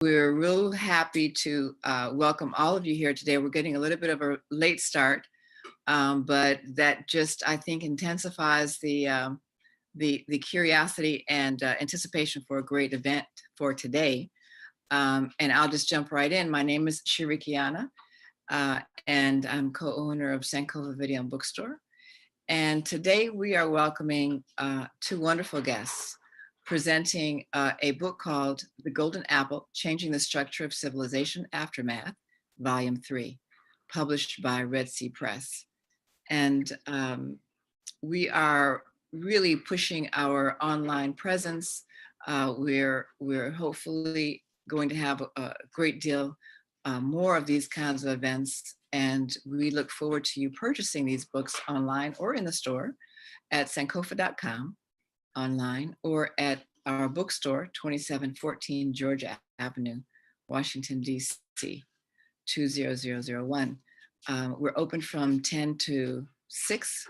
We're real happy to welcome all of you here today. We're getting a little bit of a late start, but that just, I think, intensifies the curiosity and anticipation for a great event for today. And I'll just jump right in. My name is Shirikiana, and I'm co-owner of Sankofa Bookstore. And today we are welcoming two wonderful guests presenting a book called The Golden Apple, Changing the Structure of Civilization Aftermath, Volume 3, published by Red Sea Press. And we are really pushing our online presence. We're hopefully going to have a great deal more of these kinds of events. And we look forward to you purchasing these books online or in the store at sankofa.com online or at our bookstore, 2714 Georgia Avenue, Washington, D.C., 20001. We're open from 10 to 6,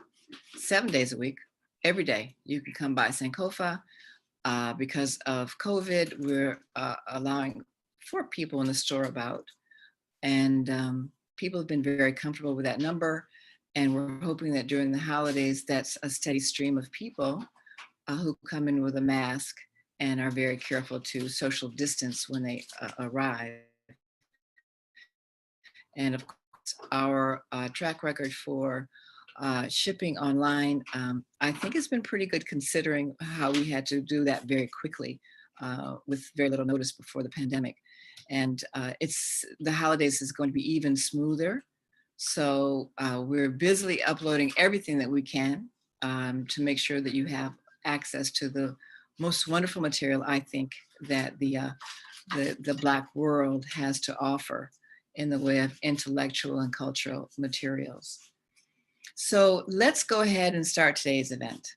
7 days a week, every day. You can come by Sankofa. Because of COVID, we're allowing 4 people in the store about, and people have been very comfortable with that number. And we're hoping that during the holidays, that's a steady stream of people who come in with a mask and are very careful to social distance when they arrive. And of course, our track record for shipping online, I think has been pretty good considering how we had to do that very quickly with very little notice before the pandemic. And the holidays is going to be even smoother. So we're busily uploading everything that we can to make sure that you have access to the most wonderful material, I think, that the Black world has to offer in the way of intellectual and cultural materials. So let's go ahead and start today's event.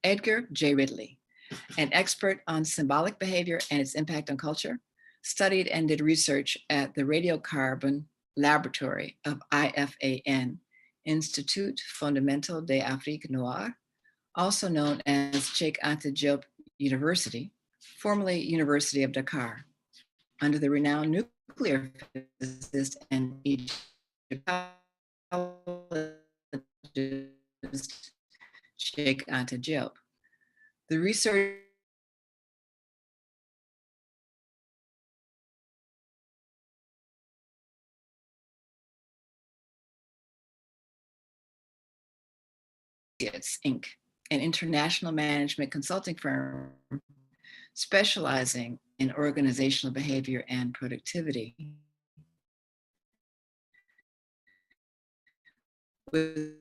Edgar J. Ridley, an expert on symbolic behavior and its impact on culture, studied and did research at the Radiocarbon Laboratory of IFAN, Institut Fondamental d'Afrique Noire, also known as Cheikh Anta Diop University, formerly University of Dakar, under the renowned nuclear physicist and Egyptologist Cheikh Anta Diop. The research Inc., an international management consulting firm specializing in organizational behavior and productivity. With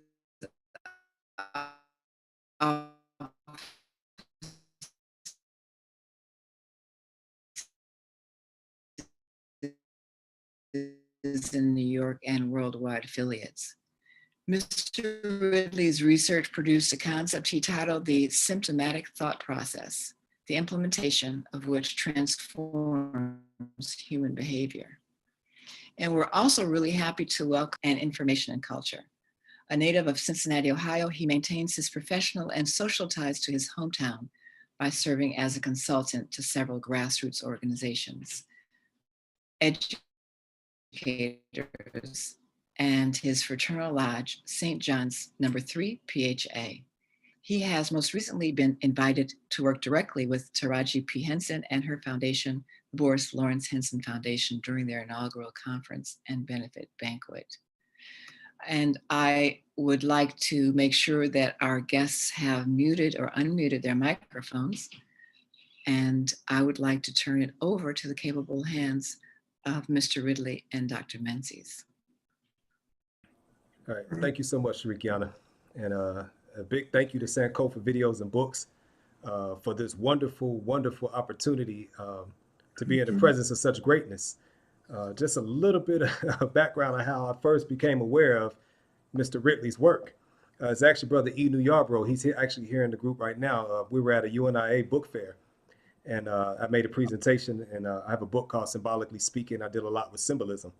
in New York and worldwide affiliates. Mr. Ridley's research produced a concept he titled the symptomatic thought process, the implementation of which transforms human behavior. And we're also really happy to welcome Information and Culture. A native of Cincinnati, Ohio, he maintains his professional and social ties to his hometown by serving as a consultant to several grassroots organizations, educators, and his fraternal lodge, St. John's No. 3 PHA. He has most recently been invited to work directly with Taraji P. Henson and her foundation, the Boris Lawrence Henson Foundation, during their inaugural conference and benefit banquet. And I would like to make sure that our guests have muted or unmuted their microphones. And I would like to turn it over to the capable hands of Mr. Ridley and Dr. Menzies. All right, thank you so much, Shirikiana. And a big thank you to Sankofa Videos and Books for this wonderful, wonderful opportunity to be in the presence of such greatness. Just a little bit of background on how I first became aware of Mr. Ridley's work. It's actually Brother E. New Yarbrough. He's actually here in the group right now. We were at a UNIA book fair, and I made a presentation, and I have a book called Symbolically Speaking. I did a lot with symbolism.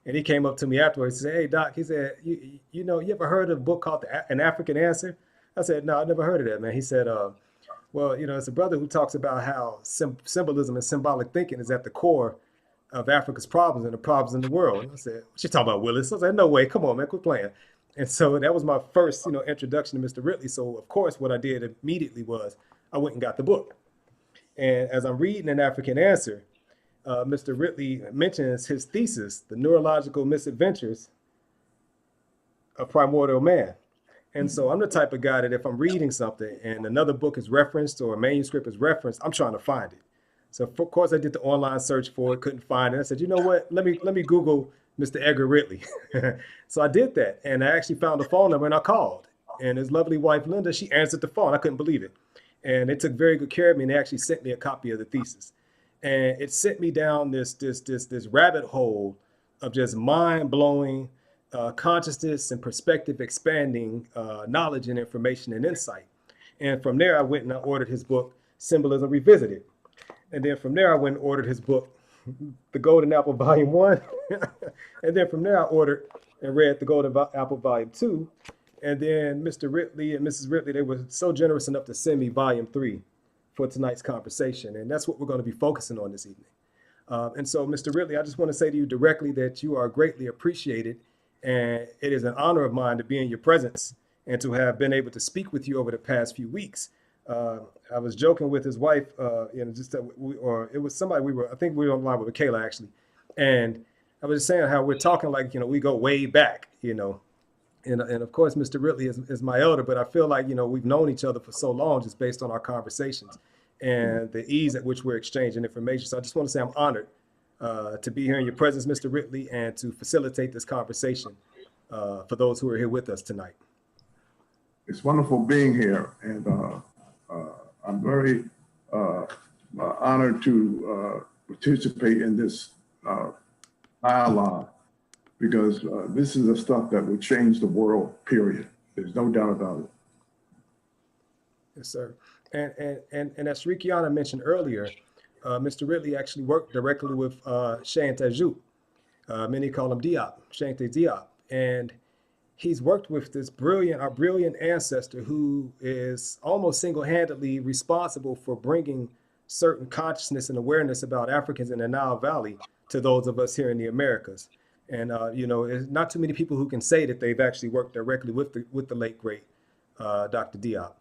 And he came up to me afterwards and said, "Hey, Doc," he said, you know, you ever heard of a book called An African Answer? I said, "No, I never heard of that, man." He said, well, you know, it's a brother who talks about how symbolism and symbolic thinking is at the core of Africa's problems and the problems in the world. And I said, what you talking about, Willis? I said, no way, come on, man, quit playing. And so that was my first, introduction to Mr. Ridley. So of course, what I did immediately was I went and got the book. And as I'm reading An African Answer, Mr. Ridley mentions his thesis, The Neurological Misadventures of Primordial Man. And so I'm the type of guy that if I'm reading something and another book is referenced or a manuscript is referenced, I'm trying to find it. So of course I did the online search for it, couldn't find it. I said, you know what? Let me Google Mr. Edgar Ridley. So I did that, and I actually found the phone number and I called. And his lovely wife Linda, she answered the phone. I couldn't believe it, and they took very good care of me. And they actually sent me a copy of the thesis, and it sent me down this rabbit hole of just mind blowing, consciousness and perspective expanding knowledge and information and insight. And from there, I went and I ordered his book, Symbolism Revisited. And then from there, I went and ordered his book, The Golden Apple Volume 1. And then from there, I ordered and read The Golden Apple Volume 2. And then Mr. Ridley and Mrs. Ridley, they were so generous enough to send me Volume 3 for tonight's conversation. And that's what we're going to be focusing on this evening. And so, Mr. Ridley, I just want to say to you directly that you are greatly appreciated. And it is an honor of mine to be in your presence and to have been able to speak with you over the past few weeks. I was joking with his wife, just that it was somebody I think we were online with Kayla actually. And I was just saying how we're talking like, we go way back, And of course, Mr. Ridley is my elder, but I feel like, we've known each other for so long just based on our conversations and the ease at which we're exchanging information. So I just want to say I'm honored to be here in your presence, Mr. Ridley, and to facilitate this conversation for those who are here with us tonight. It's wonderful being here, and I'm very honored to participate in this dialogue, because this is the stuff that will change the world, period. There's no doubt about it. Yes, sir. And as Rikiana mentioned earlier, Mr. Ridley actually worked directly with Cheikh Anta Diop. Many call him Diop, Cheikh Anta Diop. And he's worked with our brilliant ancestor who is almost single-handedly responsible for bringing certain consciousness and awareness about Africans in the Nile Valley to those of us here in the Americas. And, there's not too many people who can say that they've actually worked directly with the late, great Dr. Diop.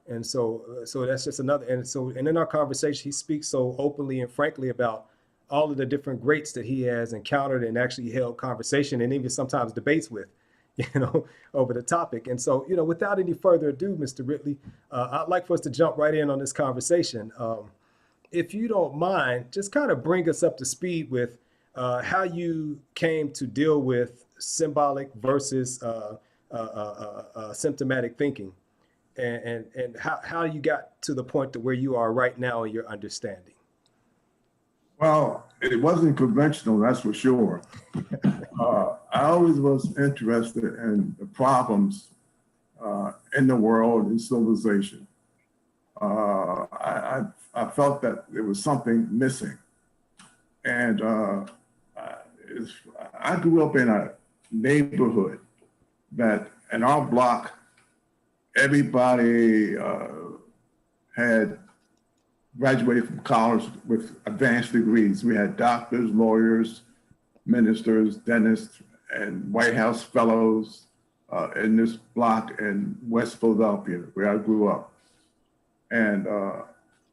And so that's just another. And in our conversation, he speaks so openly and frankly about all of the different greats that he has encountered and actually held conversation and even sometimes debates with, over the topic. And so, without any further ado, Mr. Ridley, I'd like for us to jump right in on this conversation. If you don't mind, just kind of bring us up to speed with how you came to deal with symbolic versus symptomatic thinking, and how you got to the point to where you are right now in your understanding. Well, it wasn't conventional, that's for sure. I always was interested in the problems in the world and civilization. I felt that there was something missing. And I grew up in a neighborhood that in our block, everybody had graduated from college with advanced degrees. We had doctors, lawyers, ministers, dentists, and White House fellows in this block in West Philadelphia, where I grew up. And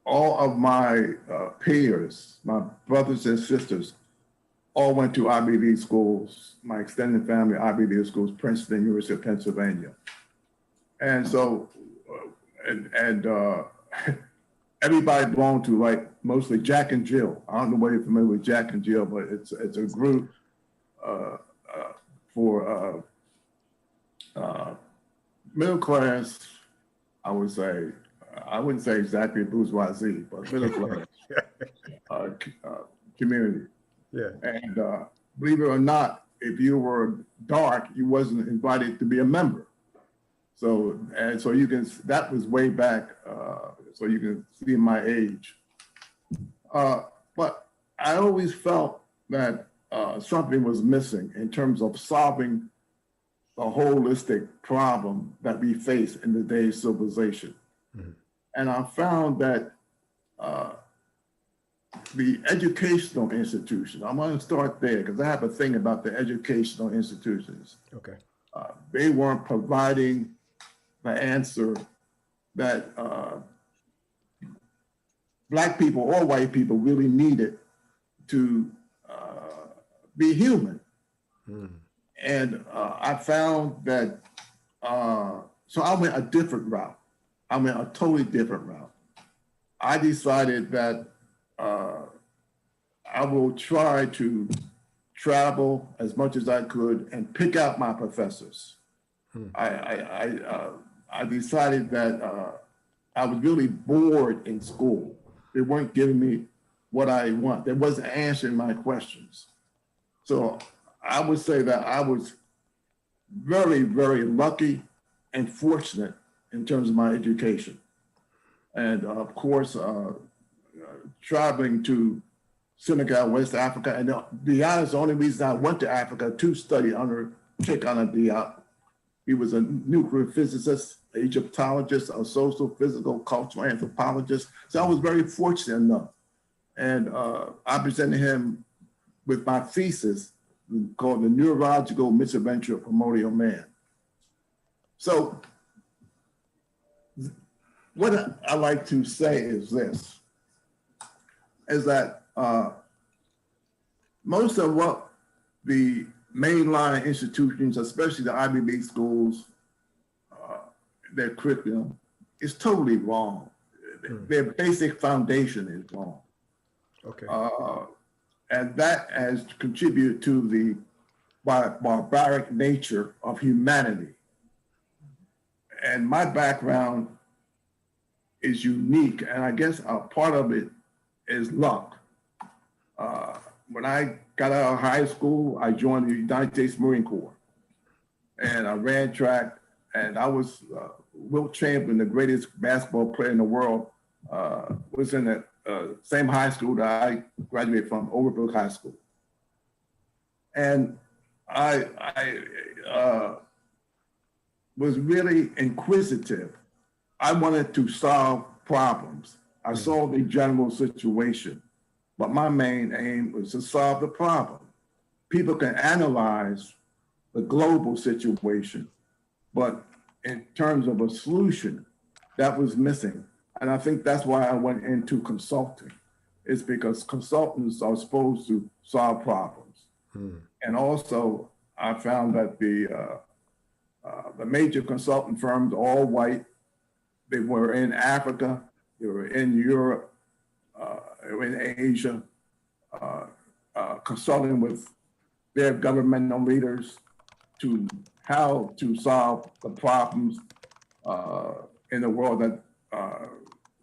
all of my peers, my brothers and sisters, all went to Ivy League schools. My extended family, Ivy League schools, Princeton, University of Pennsylvania. And so, everybody belonged to, like, mostly Jack and Jill. I don't know whether you're familiar with Jack and Jill, but it's a group for middle class, I would say. I wouldn't say exactly bourgeoisie, but middle class community. Yeah. And believe it or not, if you were dark, you wasn't invited to be a member. So you can, that was way back, so you can see my age. But I always felt that something was missing in terms of solving the holistic problem that we face in today's civilization. Mm-hmm. And I found that the educational institutions. I'm going to start there because I have a thing about the educational institutions. Okay. They weren't providing the answer that Black people or white people really needed to be human. And I found that, so I went a different route. I went a totally different route. I decided that I will try to travel as much as I could and pick out my professors. I decided that I was really bored in school. They weren't giving me what I want. They wasn't answering my questions. So I would say that I was very, very lucky and fortunate in terms of my education. And of course, traveling to Senegal, West Africa, and to be honest, the only reason I went to Africa to study under Cheikh Anta Diop. He was a nuclear physicist, Egyptologist, a social, physical, cultural anthropologist. So I was very fortunate enough. And I presented him with my thesis called The Neurological Misadventure of Primordial Man. So what I like to say is this, is that most of what the mainline institutions, especially the Ivy League schools, their curriculum is totally wrong. Their basic foundation is wrong. Okay. And that has contributed to the barbaric nature of humanity. And my background is unique, and I guess a part of it is luck. When I got out of high school, I joined the United States Marine Corps, and I ran track, and I was Wilt Chamberlain, the greatest basketball player in the world, was in the same high school that I graduated from, Overbrook High School. And I was really inquisitive. I wanted to solve problems. I saw the general situation, but my main aim was to solve the problem. People can analyze the global situation, but in terms of a solution, that was missing. And I think that's why I went into consulting. It's because consultants are supposed to solve problems. And also, I found that the major consultant firms, all white, they were in Africa, they were in Europe, they were in Asia, consulting with their governmental leaders to how to solve the problems in the world that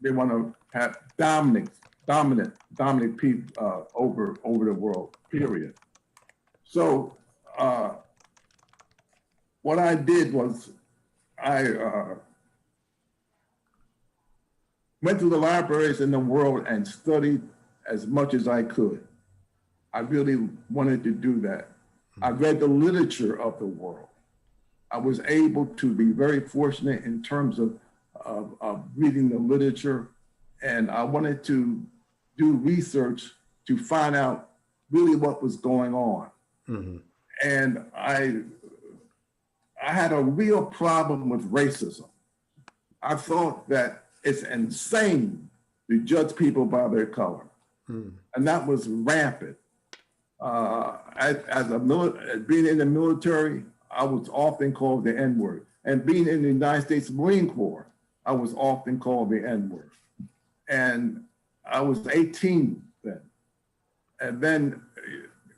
they want to have dominant people over the world, period. So what I did was I went to the libraries in the world and studied as much as I could. I really wanted to do that. I read the literature of the world. I was able to be very fortunate in terms of reading the literature, and I wanted to do research to find out really what was going on. And I had a real problem with racism. I thought that it's insane to judge people by their color. And that was rampant. Being in the military, I was often called the N-word. And being in the United States Marine Corps, I was often called the N-word. And I was 18 then. And then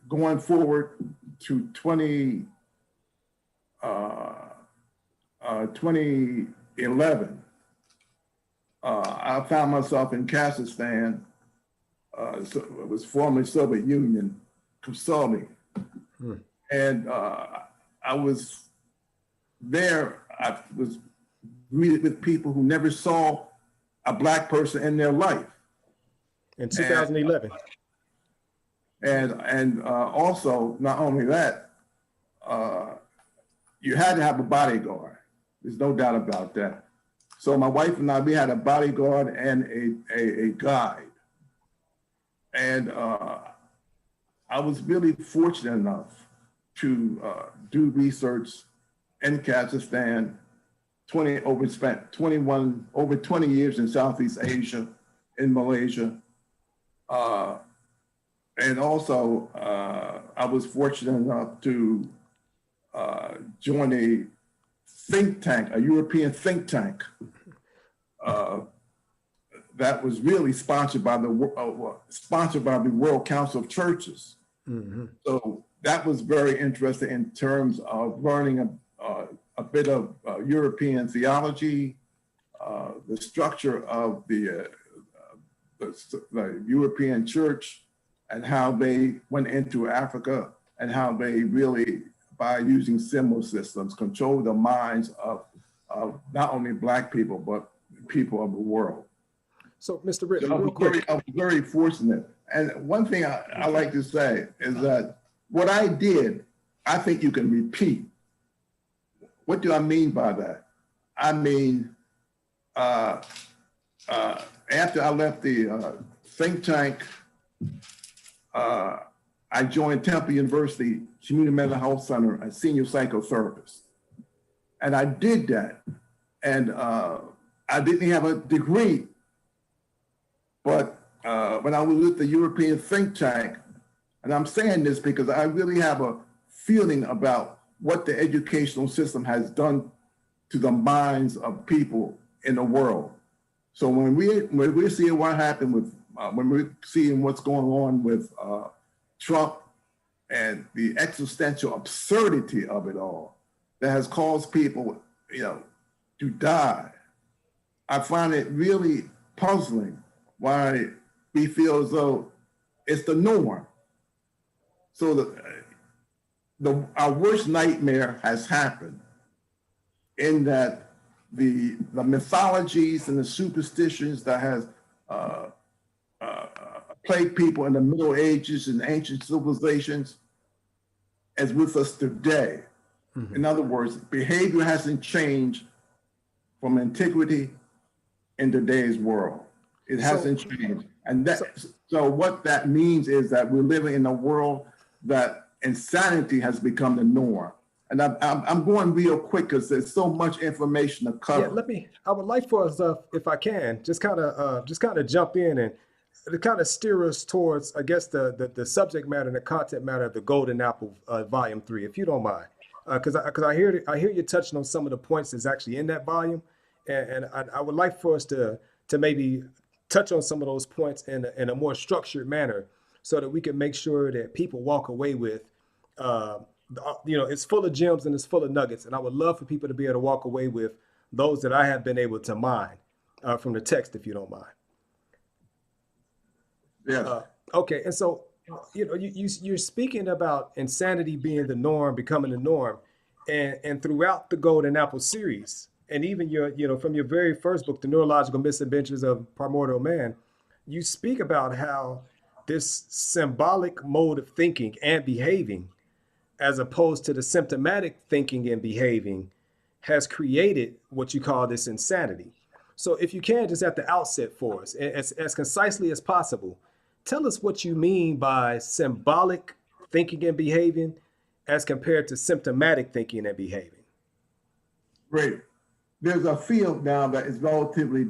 going forward to 2011, I found myself in Kazakhstan, so it was formerly Soviet Union, consulting. And I was there, I was greeted with people who never saw a Black person in their life. In 2011. And also, not only that, you had to have a bodyguard. There's no doubt about that. So my wife and I, we had a bodyguard and a guide. And I was really fortunate enough to do research in Kazakhstan, spent over 20 years in Southeast Asia, in Malaysia. And also, I was fortunate enough to join a think tank, a European think tank, that was really sponsored by the World Council of Churches. Mm-hmm. So that was very interesting in terms of learning a bit of European theology, the structure of the European church, and how they went into Africa, and how they really, by using symbol systems, control the minds of not only Black people, but people of the world. So, Mr. Ridley, real quick. I was very fortunate. And one thing I like to say is that what I did, I think you can repeat. What do I mean by that? I mean, after I left the think tank, I joined Temple University Community Mental Health Center as senior psychotherapist. And I did that. And I didn't have a degree, but when I was with the European think tank, and I'm saying this because I really have a feeling about what the educational system has done to the minds of people in the world. So when we're seeing what happened with, when we're seeing what's going on with Trump and the existential absurdity of it all that has caused people, to die, I find it really puzzling why we feel as though it's the norm. So our worst nightmare has happened, in that the mythologies and the superstitions that has plagued people in the Middle Ages and ancient civilizations is with us today. Mm-hmm. In other words, behavior hasn't changed from antiquity in today's world. It hasn't changed. And so what that means is that we're living in a world that insanity has become the norm. And I'm going real quick because there's so much information to cover. Yeah, I would like for us, if I can, just kind of jump in and to kind of steer us towards, I guess, the subject matter and the content matter of the Golden Apple, Volume 3, if you don't mind. Because I hear you touching on some of the points that's actually in that volume. And I would like for us to maybe touch on some of those points in a more structured manner, so that we can make sure that people walk away with, it's full of gems and it's full of nuggets. And I would love for people to be able to walk away with those that I have been able to mine from the text, if you don't mind. Yeah. Okay. And so, you're speaking about insanity being the norm, becoming the norm, and throughout the Golden Apple series, and even from your very first book, The Neurological Misadventures of Primordial Man, you speak about how this symbolic mode of thinking and behaving, as opposed to the symptomatic thinking and behaving, has created what you call this insanity. So if you can, just at the outset for us, as concisely as possible, tell us what you mean by symbolic thinking and behaving as compared to symptomatic thinking and behaving. Great. There's a field now that is relatively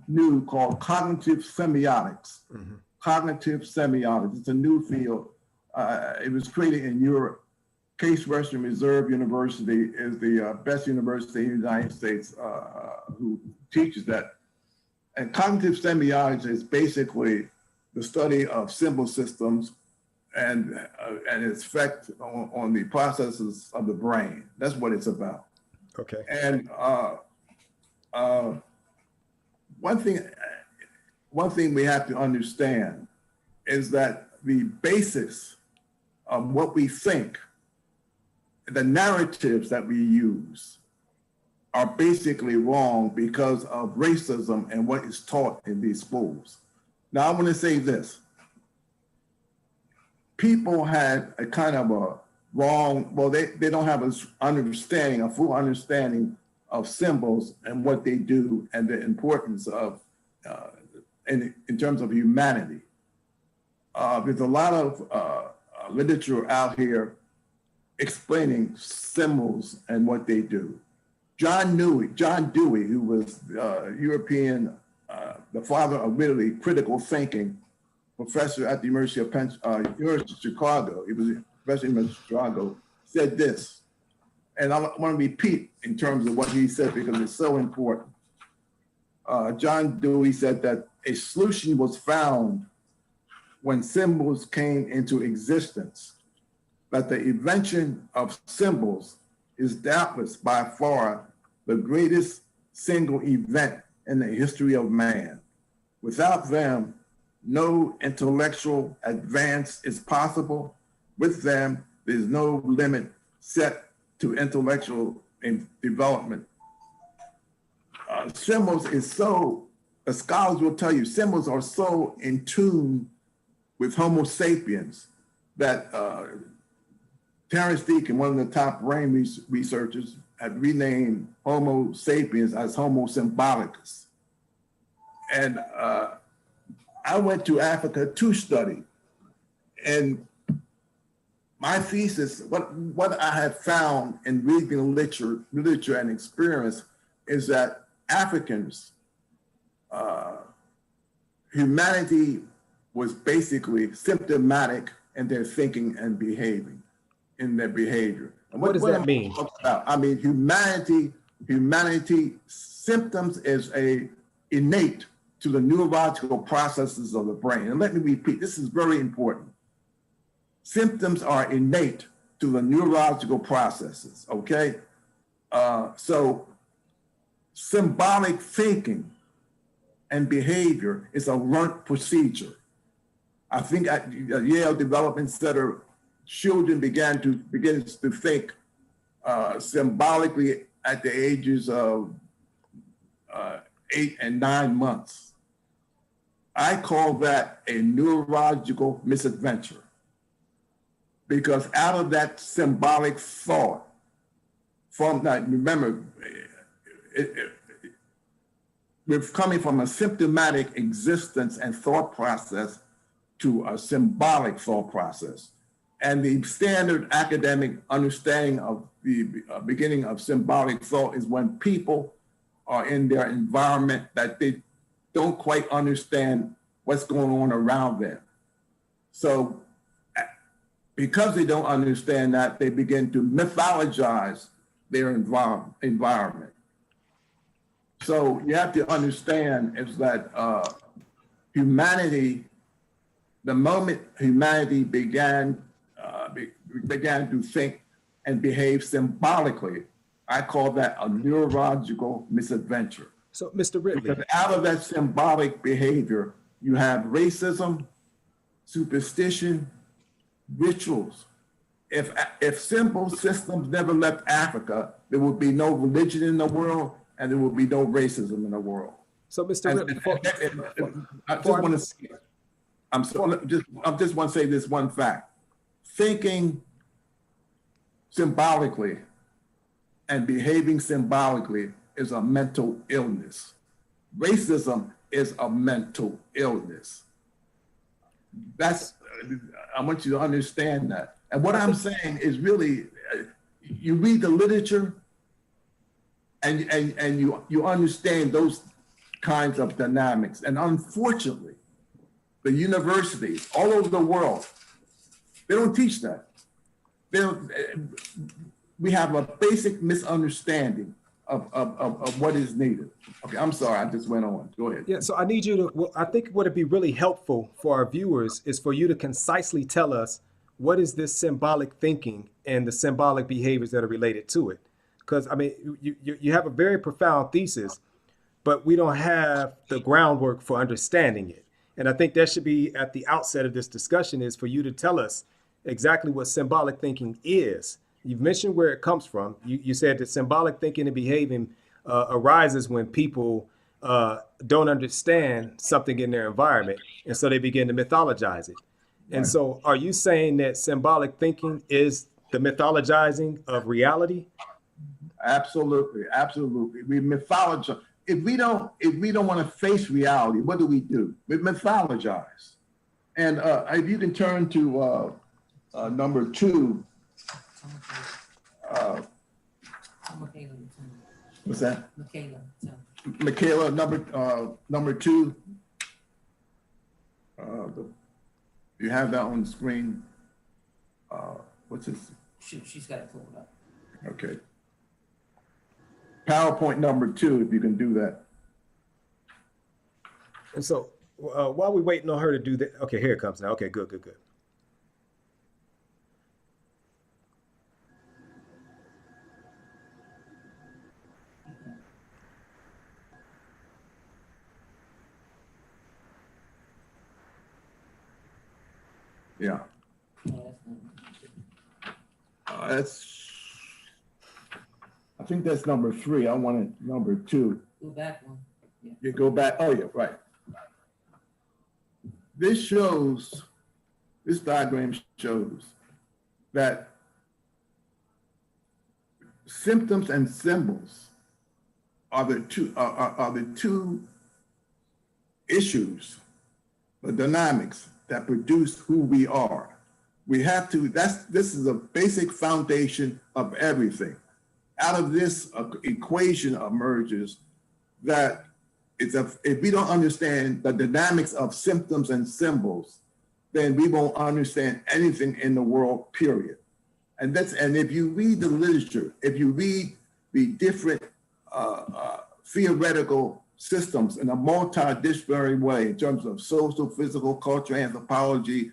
new called cognitive semiotics. Mm-hmm. Cognitive semiotics. It's a new field. It was created in Europe. Case Western Reserve University is the best university in the United States who teaches that. And cognitive semiotics is basically the study of symbol systems and its effect on the processes of the brain. That's what it's about. Okay. And one thing we have to understand is that the basis of what we think, the narratives that we use, are basically wrong because of racism and what is taught in these schools. Now, I want to say this. People had a kind of a wrong, they don't have a full understanding of symbols and what they do and the importance of, in terms of humanity. there's a lot of literature out here explaining symbols and what they do. John Dewey, who was European, the father of really critical thinking, professor at the University of Chicago, he was a professor at the University of Chicago, said this, and I want to repeat in terms of what he said because it's so important. John Dewey said that a solution was found when symbols came into existence, but the invention of symbols is doubtless by far the greatest single event in the history of man. Without them, no intellectual advance is possible. With them, there's no limit set to intellectual development. Symbols is so, the scholars will tell you, symbols are so in tune with Homo sapiens that Terence Deacon, one of the top brain researchers, had renamed Homo sapiens as Homo symbolicus. And I went to Africa to study. And my thesis, what I have found in reading literature and experience is that Africans, humanity was basically symptomatic in their thinking and behaving, in their behavior. And what does that mean? I mean, humanity symptoms is innate to the neurological processes of the brain. And let me repeat, this is very important. Symptoms are innate to the neurological processes, okay? So symbolic thinking and behavior is a learned procedure. I think at Yale Development Center, children begins to think symbolically at the ages of 8 and 9 months. I call that a neurological misadventure, because out of that symbolic thought, remember, we're coming from a symptomatic existence and thought process to a symbolic thought process. And the standard academic understanding of the beginning of symbolic thought is when people are in their environment that they don't quite understand what's going on around them. So because they don't understand that, they begin to mythologize their environment. So you have to understand is that humanity, the moment humanity began to think and behave symbolically, I call that a neurological misadventure. So, Mr. Ridley. Because out of that symbolic behavior, you have racism, superstition, rituals. If simple systems never left Africa, there would be no religion in the world and there would be no racism in the world. So, Mr. Ridley, I just want to say this one fact. Thinking symbolically and behaving symbolically is a mental illness. Racism is a mental illness. I want you to understand that. And what I'm saying is really, you read the literature and you understand those kinds of dynamics. And unfortunately, the universities all over the world, they don't teach that. We have a basic misunderstanding of what is needed. Okay, I'm sorry, I just went on. Go ahead. Yeah, so I need you to, well, I think what would be really helpful for our viewers is for you to concisely tell us what is this symbolic thinking and the symbolic behaviors that are related to it. Because, I mean, you have a very profound thesis, but we don't have the groundwork for understanding it. And I think that should be at the outset of this discussion, is for you to tell us exactly what symbolic thinking is. You've mentioned where it comes from. You said that symbolic thinking and behaving arises when people don't understand something in their environment, and so they begin to mythologize it. And so are you saying that symbolic thinking is the mythologizing of reality? Absolutely, absolutely. We mythologize. If we don't want to face reality, what do? We mythologize. And if you can turn to number 2. What's that? Michaela, number 2. You have that on the screen. What's this? She's got it pulled up. Okay. PowerPoint number 2, if you can do that. And so while we're waiting on her to do that, okay, here it comes now. Okay, good. Yeah. I think that's number 3. I wanted number 2. Go back one. Yeah. You go back. Oh, yeah, right. This diagram shows that symptoms and symbols are the two issues, the dynamics that produce who we are. We have to, this is a basic foundation of everything. Out of this equation emerges that if we don't understand the dynamics of symptoms and symbols, then we won't understand anything in the world, period. And if you read the literature, if you read the different theoretical systems in a multidisciplinary way in terms of social, physical, culture, anthropology,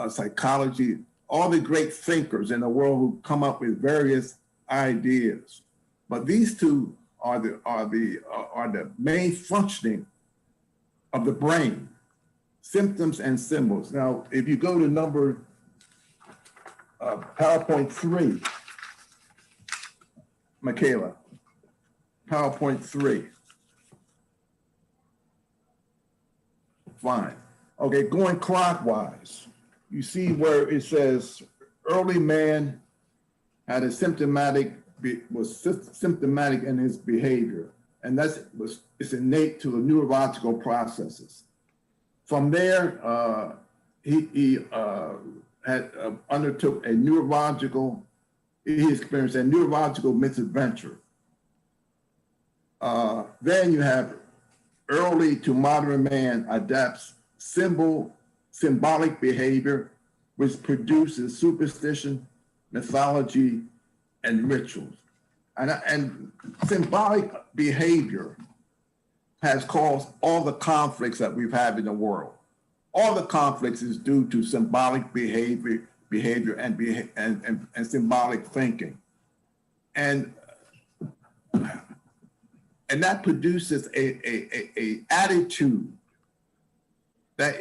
psychology, all the great thinkers in the world who come up with various ideas. But these two are the main functioning of the brain, symptoms and symbols. Now, if you go to number PowerPoint 3, Michaela, PowerPoint 3. Fine. Okay, going clockwise, you see where it says early man had was symptomatic in his behavior, and it's innate to the neurological processes. From there, he undertook he experienced a neurological misadventure. Then you have early to modern man adapts symbolic behavior, which produces superstition, mythology, and rituals. And symbolic behavior has caused all the conflicts that we've had in the world. All the conflicts is due to symbolic behavior and symbolic thinking. And that produces a attitude that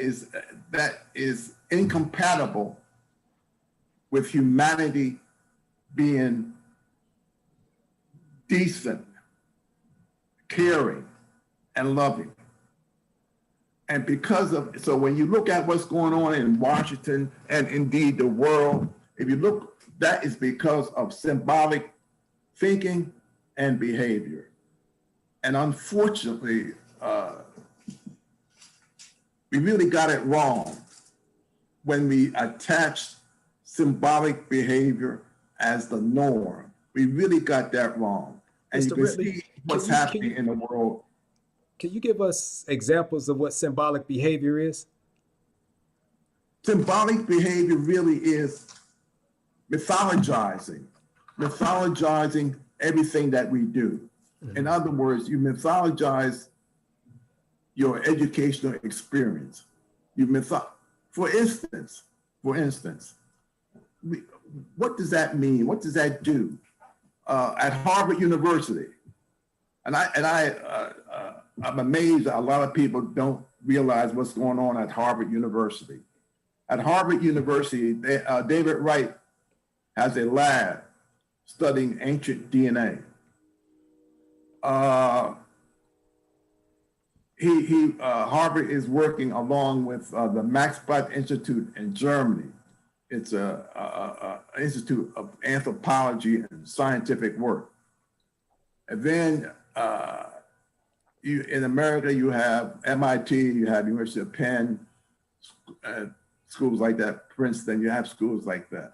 is incompatible with humanity being decent, caring, and loving. And so when you look at what's going on in Washington and indeed the world, if you look, that is because of symbolic thinking and behavior. And unfortunately, we really got it wrong when we attached symbolic behavior as the norm. We really got that wrong. And you can see what's happening in the world. Can you give us examples of what symbolic behavior is? Symbolic behavior really is mythologizing everything that we do. Mm-hmm. In other words, you mythologize your educational experience. For instance, what does that mean? What does that do? At Harvard University, I'm amazed that a lot of people don't realize what's going on at Harvard University. At Harvard University, David Wright has a lab studying ancient DNA. Harvard is working along with the Max Planck Institute in Germany. It's an institute of anthropology and scientific work. And then in America, you have MIT, you have University of Penn, uh, schools like that, Princeton, you have schools like that.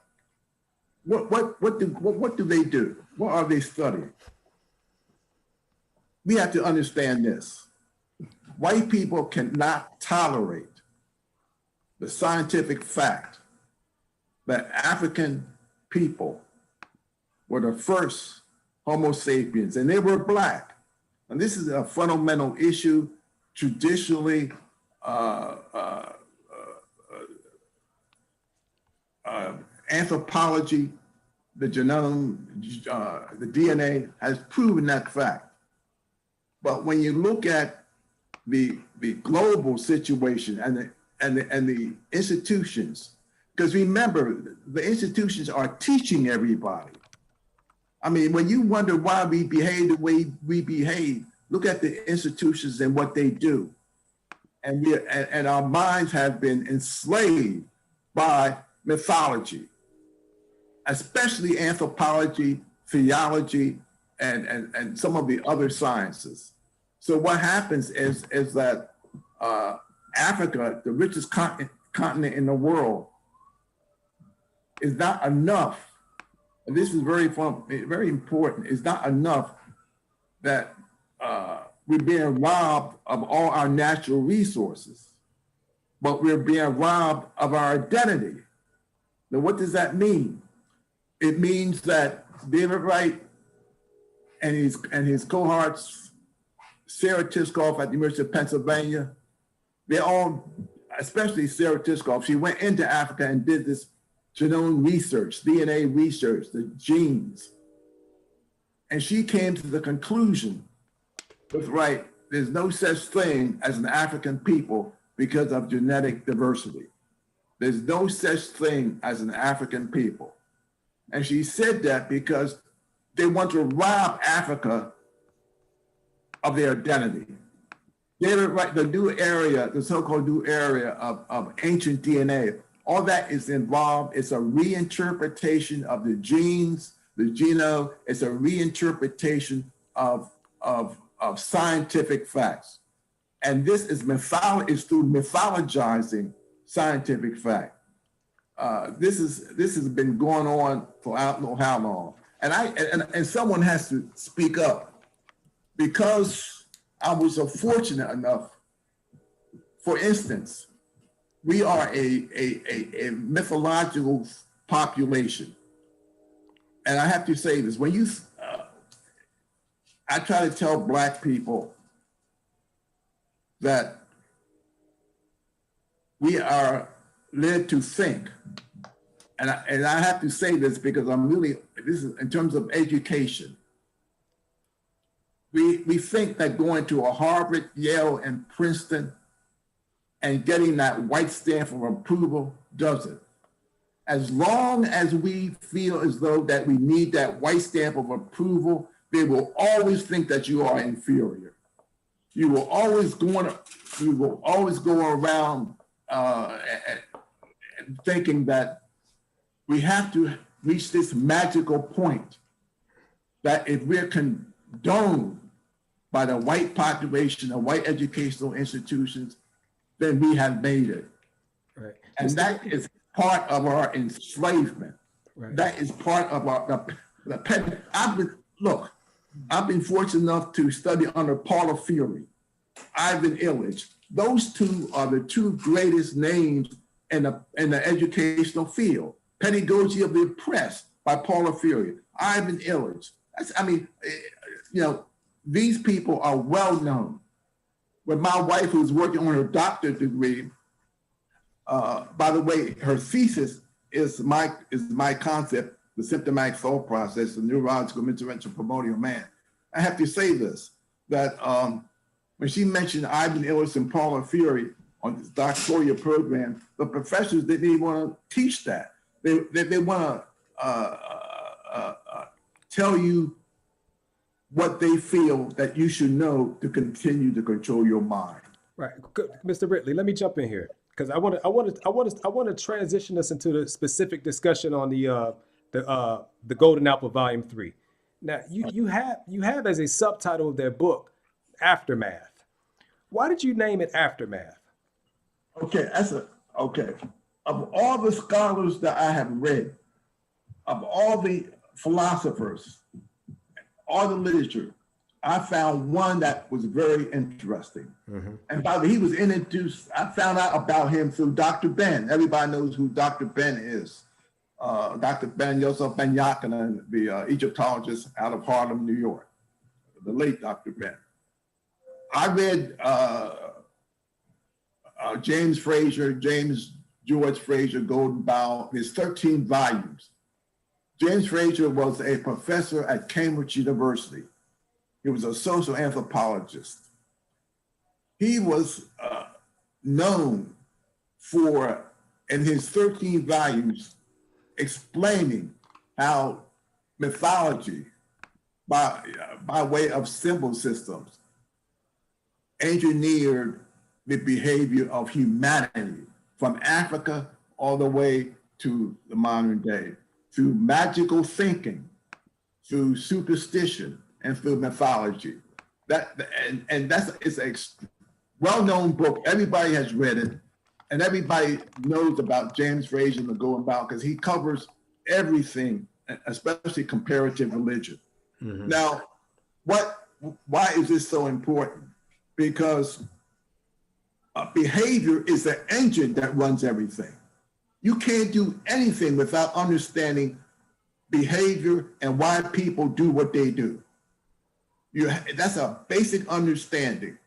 What do they do? What are they studying? We have to understand this. White people cannot tolerate the scientific fact that African people were the first Homo sapiens, and they were Black. And this is a fundamental issue. Traditionally, anthropology, the genome, the DNA has proven that fact. But when you look at the global situation and the institutions, because remember, the institutions are teaching everybody. I mean, when you wonder why we behave the way we behave, look at the institutions and what they do. And our minds have been enslaved by mythology, especially anthropology, theology, and some of the other sciences. So what happens is that Africa, the richest continent in the world, is not enough. And this is very important. It's not enough that we're being robbed of all our natural resources, but we're being robbed of our identity. Now, what does that mean? It means that David Wright and his cohorts, Sarah Tiskoff at the University of Pennsylvania, they all, especially Sarah Tiskoff, she went into Africa and did this genome research, DNA research, the genes. And she came to the conclusion with Wright, there's no such thing as an African people because of genetic diversity. There's no such thing as an African people. And she said that because they want to rob Africa of their identity. David Wright, the new area, the so-called new area of ancient DNA, all that is involved. It's a reinterpretation of the genes, the genome. It's a reinterpretation of scientific facts. And this is through mythologizing scientific fact. This has been going on for I don't know how long. And someone has to speak up, because I was so fortunate enough, for instance, we are a mythological population. And I have to say this, when I try to tell Black people that we are led to think. And I have to say this because this is in terms of education. We think that going to a Harvard, Yale, and Princeton and getting that white stamp of approval does it. As long as we feel as though that we need that white stamp of approval, they will always think that you are inferior. You will always go around thinking that we have to reach this magical point that if we're condoned by the white population, the white educational institutions, then we have made it. Right. And that is part of our enslavement. Right. That is part of the pen. I've been fortunate enough to study under Paula Fury, Ivan Illich. Those two are the two greatest names in the educational field. Pedagogy of the Oppressed by Paula Fury, Ivan Illich. These people are well known. With my wife, who's working on her doctorate degree, by the way, her thesis is my concept, the symptomatic thought process, the neurological intervention promoting a man. I have to say this, that when she mentioned Ivan Illich and Paula Fury on this doctoral program, the professors didn't even want to teach that. They want to tell you what they feel that you should know to continue to control your mind. Right, good. Mr. Ridley, let me jump in here because I want to transition us into the specific discussion on the Golden Apple Volume 3. Now, you have as a subtitle of their book, Aftermath. Why did you name it Aftermath? Okay, Okay. Of all the scholars that I have read, of all the philosophers, all the literature, I found one that was very interesting. And by the way, he was introduced, I found out about him through Dr. Ben. Everybody knows who Dr. Ben is. Dr. Ben Yosef Ben Yakinen, the Egyptologist out of Harlem, New York, the late Dr. Ben. I read James George Fraser, Golden Bough, his 13 volumes. James Fraser was a professor at Cambridge University. He was a social anthropologist. He was known for, in his 13 volumes, explaining how mythology, by way of symbol systems, engineered the behavior of humanity from Africa all the way to the modern day, through magical thinking, through superstition, and through mythology. It's a well-known book. Everybody has read it, and everybody knows about James Fraser and the Golden Bough because he covers everything, especially comparative religion. Now, why is this so important? Because behavior is the engine that runs everything. You can't do anything without understanding behavior and why people do what they do. That's a basic understanding.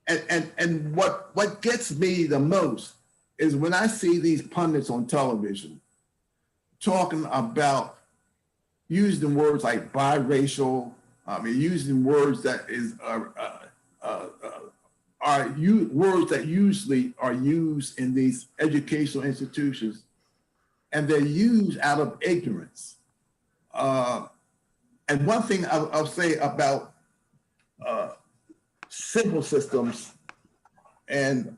And what gets me the most is when I see these pundits on television talking about using words like biracial, using words that words that usually are used in these educational institutions, and they're used out of ignorance. And one thing I'll say about symbol systems and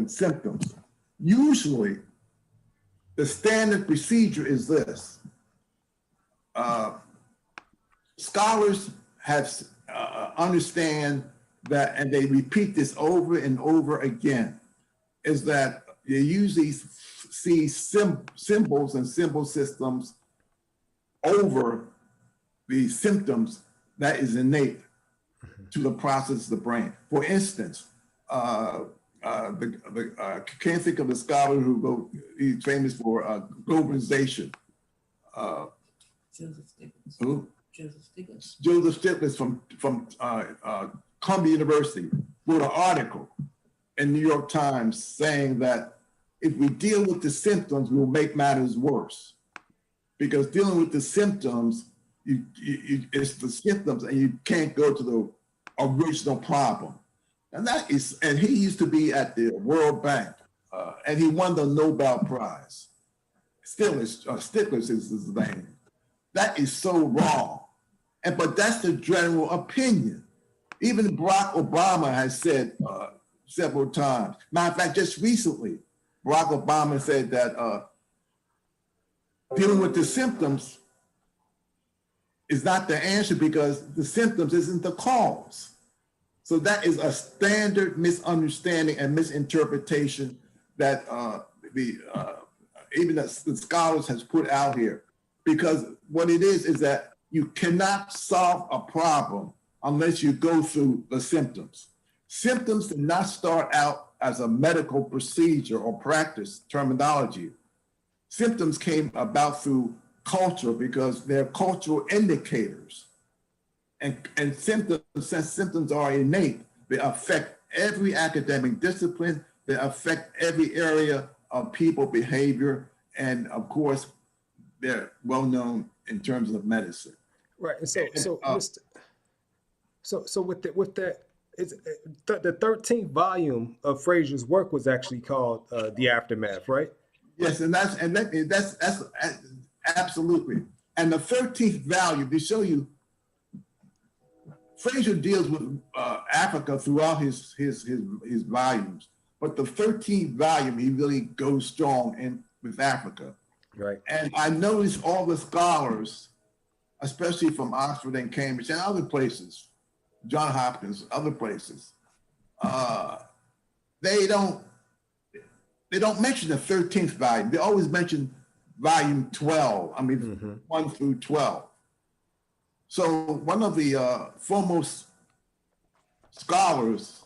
symptoms, usually the standard procedure is this. Scholars have understand that, and they repeat this over and over again, is that you usually see symbols and symbol systems over the symptoms that is innate to the process of the brain. For instance, I can't think of the scholar who wrote, he's famous for globalization. Joseph Stiglitz. Who? Joseph Stiglitz. Joseph Stiglitz from Columbia University wrote an article in New York Times saying that if we deal with the symptoms, we will make matters worse. Because dealing with the symptoms, it's the symptoms and you can't go to the original problem. And he used to be at the World Bank and he won the Nobel Prize. Stiglitz is his name. That is so wrong. But that's the general opinion. Even Barack Obama has said several times. Matter of fact, just recently, Barack Obama said that dealing with the symptoms is not the answer because the symptoms isn't the cause. So that is a standard misunderstanding and misinterpretation that even the scholars has put out here. Because what it is that you cannot solve a problem unless you go through the symptoms. Symptoms did not start out as a medical procedure or practice terminology. Symptoms came about through culture because they're cultural indicators. And symptoms, since symptoms are innate, they affect every academic discipline, they affect every area of people behavior, and of course, they're well known in terms of medicine. Right. And so with that, the 13th volume of Fraser's work was actually called The Aftermath, right? Yes, and that's absolutely. And the 13th volume, to show you, Fraser deals with Africa throughout his volumes, but the 13th volume, he really goes strong with Africa. Right. And I noticed all the scholars, especially from Oxford and Cambridge and other places, John Hopkins, other places, they don't they don't mention the 13th volume. They always mention volume 12. I mean, 1 through 12. So one of the foremost scholars,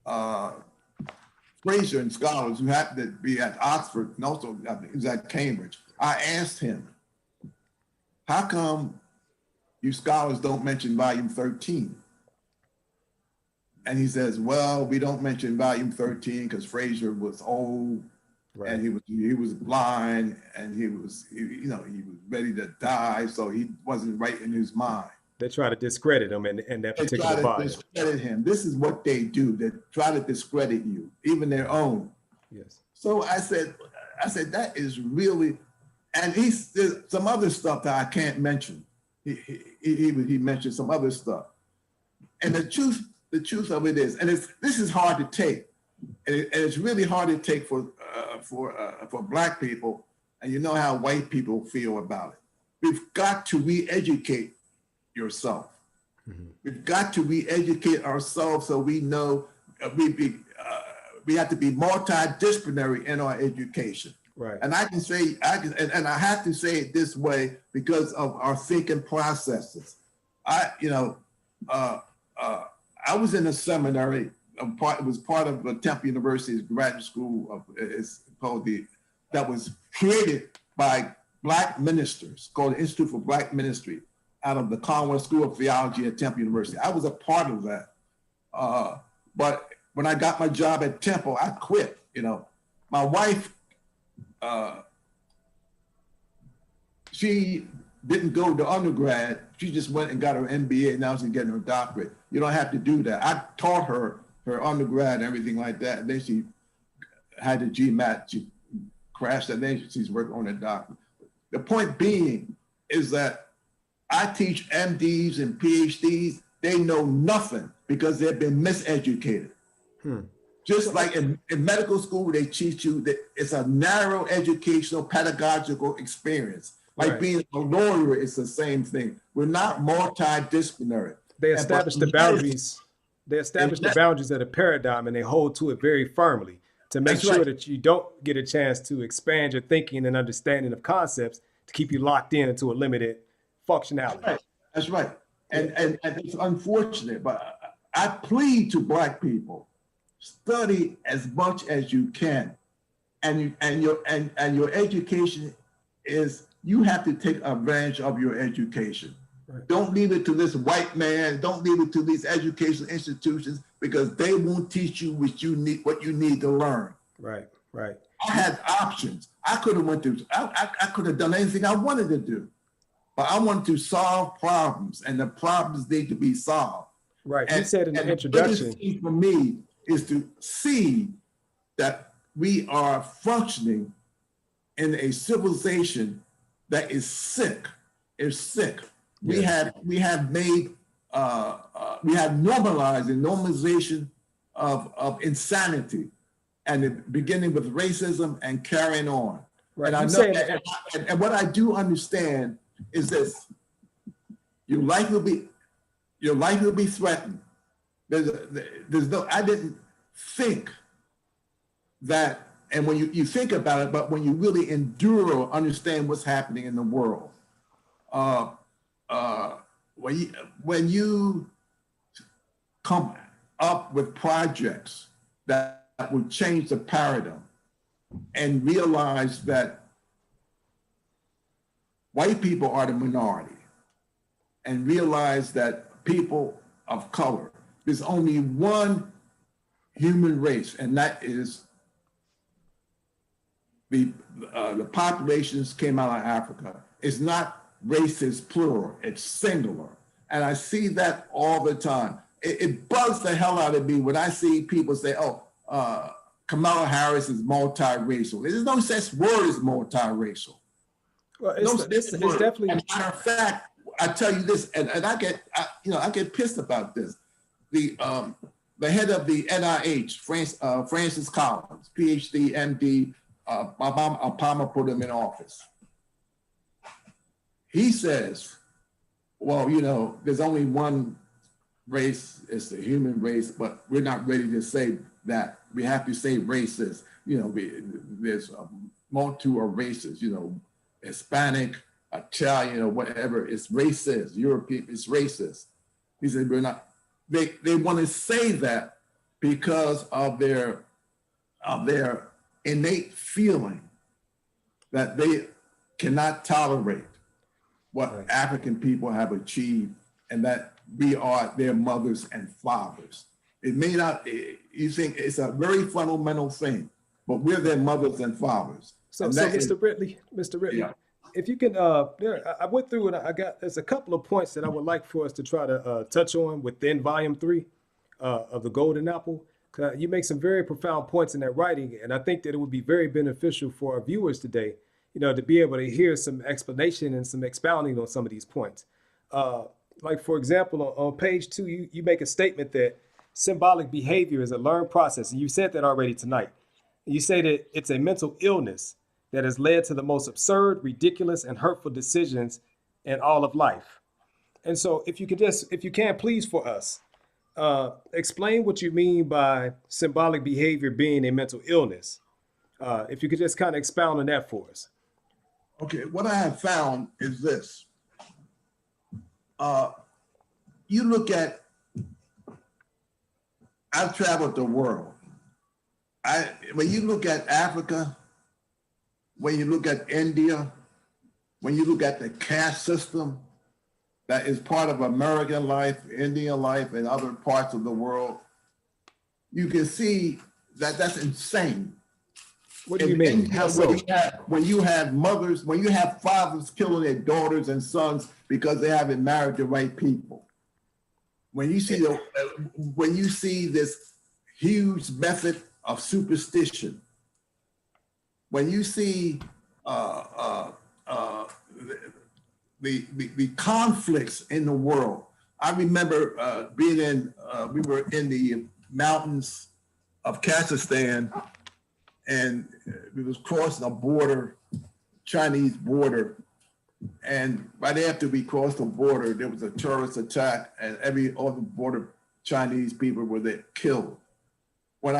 Fraser and scholars who happened to be at Oxford and also I think he was at Cambridge, I asked him, how come you scholars don't mention volume 13? And he says, well, we don't mention volume 13 because Fraser was old, right, and he was blind, and he was ready to die, so he wasn't right in his mind. They try to discredit him in that particular volume. They try to discredit him. This is what they do. They try to discredit you, even their own. Yes. So I said that is really, and there's some other stuff that I can't mention. He mentioned some other stuff, and the truth of it is, and this is hard to take, and it's really hard to take for Black people, and you know how white people feel about it. We've got to re-educate yourself. We've got to re-educate ourselves so we know we have to be multidisciplinary in our education. Right. And I have to say it this way because of our thinking processes. I was in a seminary. It was part of Temple University's graduate school. That was created by Black ministers, called the Institute for Black Ministry, out of the Conwell School of Theology at Temple University. I was a part of that. But when I got my job at Temple, I quit. My wife, she didn't go to undergrad. She just went and got her MBA. Now she's getting her doctorate. You don't have to do that. I taught her undergrad and everything like that. And then she had the GMAT. She crashed, and then she's working on a doctorate. The point being is that I teach MDs and PhDs. They know nothing because they've been miseducated. Just like in medical school, they teach you that it's a narrow educational pedagogical experience. Like right. Being a lawyer is the same thing. We're not multidisciplinary. They establish the boundaries. They establish the boundaries of the paradigm, and they hold to it very firmly to make sure that you don't get a chance to expand your thinking and understanding of concepts to keep you locked into a limited functionality. That's right. And it's unfortunate, but I plead to Black people, study as much as you can, and your education is, you have to take advantage of your education. Right. Don't leave it to this white man. Don't leave it to these educational institutions because they won't teach you what you need to learn. Right. I had options. I could have done anything I wanted to do, but I wanted to solve problems, and the problems need to be solved. Right. You said in the introduction. The biggest thing for me is to see that we are functioning in a civilization that is sick. We have normalized the normalization of insanity, and beginning with racism and carrying on. Right. And I know, and what I do understand is this: your life will be threatened. I didn't think that, and when you think about it, but when you really endure or understand what's happening in the world, when you come up with projects that will change the paradigm and realize that white people are the minority, and realize that people of color, there's only one human race, and that is the populations came out of Africa. It's not races plural, it's singular. And I see that all the time. It bugs the hell out of me when I see people say, Kamala Harris is multiracial. There's no such word as multiracial. Well, it's definitely. As a matter of fact, I tell you this, and I get pissed about this. The head of the NIH, Francis Collins, PhD, MD, Obama put him in office. He says, well, there's only one race, it's the human race, but we're not ready to say that we have to say racist. You know, there's a multitude of races, you know, Hispanic, Italian, or whatever. It's racist. European, it's racist. He said, we're not, they want to say that because of their innate feeling that they cannot tolerate what Right. African people have achieved, and that we are their mothers and fathers. It may not, you think it's a very fundamental thing, but we're their mothers and fathers. So, And so that is- Mr. Ridley, Yeah. if you can, I went through and there's a couple of points that I would like for us to try to touch on within volume 3 of the Golden Apple. You make some very profound points in that writing, and I think that it would be very beneficial for our viewers today, you know, to be able to hear some explanation and some expounding on some of these points. Like, for example, on page 2, you make a statement that symbolic behavior is a learned process, and you said that already tonight. You say that it's a mental illness that has led to the most absurd, ridiculous, and hurtful decisions in all of life. And so if you can please for us, explain what you mean by symbolic behavior being a mental illness. If you could just kind of expound on that for us. Okay, what I have found is this. You look at, I've traveled the world. When you look at Africa, when you look at India, when you look at the caste system that is part of American life, Indian life, and other parts of the world, you can see that that's insane. What do you mean? India, How so? when you have mothers, when you have fathers killing their daughters and sons because they haven't married the right people. When you see this huge method of superstition, when you see the conflicts in the world. I remember we were in the mountains of Kazakhstan, and we was crossing a border, Chinese border. And right after we crossed the border, there was a terrorist attack, and all the border Chinese people were there killed. When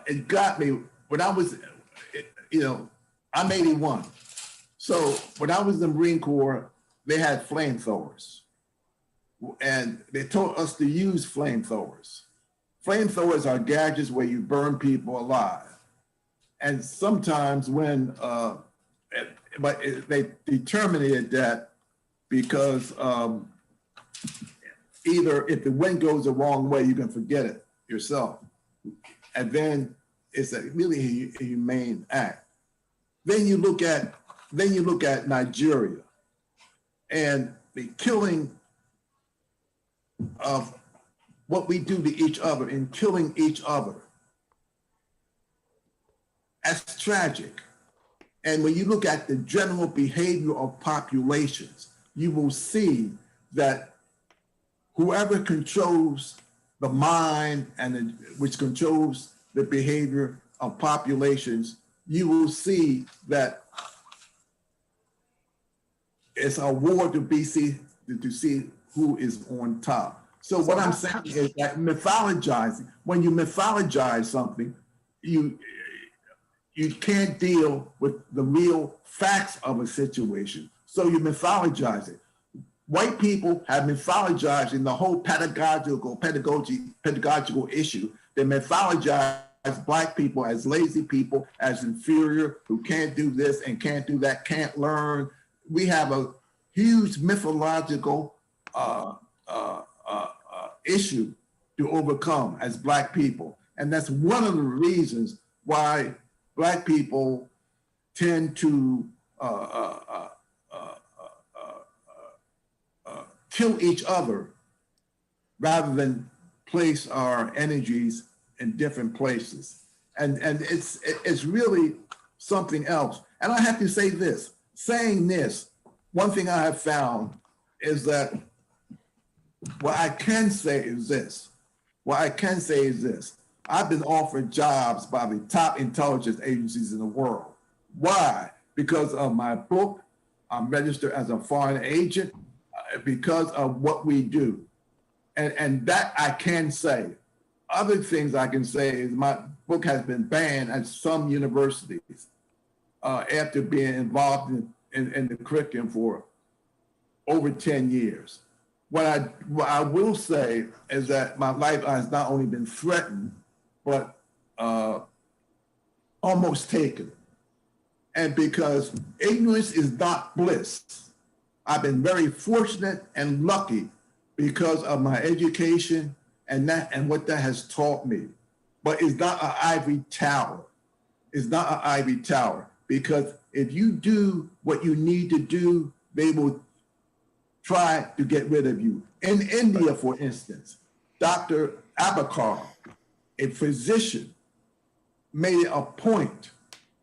it got me, when I was, I'm 81. So when I was in the Marine Corps, they had flamethrowers, and they told us to use flamethrowers. Flamethrowers are gadgets where you burn people alive. And sometimes but they terminated that because either if the wind goes the wrong way, you can forget it yourself. And then it's a really humane act. Then you look at Nigeria and the killing of what we do to each other and killing each other. That's tragic. And when you look at the general behavior of populations, you will see that whoever controls the mind and which controls the behavior of populations, you will see that it's a war to see who is on top. So what I'm saying is that when you mythologize something, you can't deal with the real facts of a situation. So you mythologize it. White people have mythologized in the whole pedagogical issue. They mythologize Black people as lazy people, as inferior, who can't do this and can't do that, can't learn. We have a huge mythological issue to overcome as Black people. And that's one of the reasons why Black people tend to kill each other rather than place our energies in different places. And it's really something else. And I have to say this, saying this, one thing I have found is that what I can say is this. I've been offered jobs by the top intelligence agencies in the world. Why? Because of my book. I'm registered as a foreign agent because of what we do. And that I can say. other things I can say is my book has been banned at some universities after being involved in the curriculum for over 10 years. What I will say is that my life has not only been threatened, but almost taken. And because ignorance is not bliss, I've been very fortunate and lucky because of my education and what that has taught me. But it's not an ivory tower. It's not an ivory tower, because if you do what you need to do, they will try to get rid of you. In India, for instance, Dr. Abakar, a physician, made it a point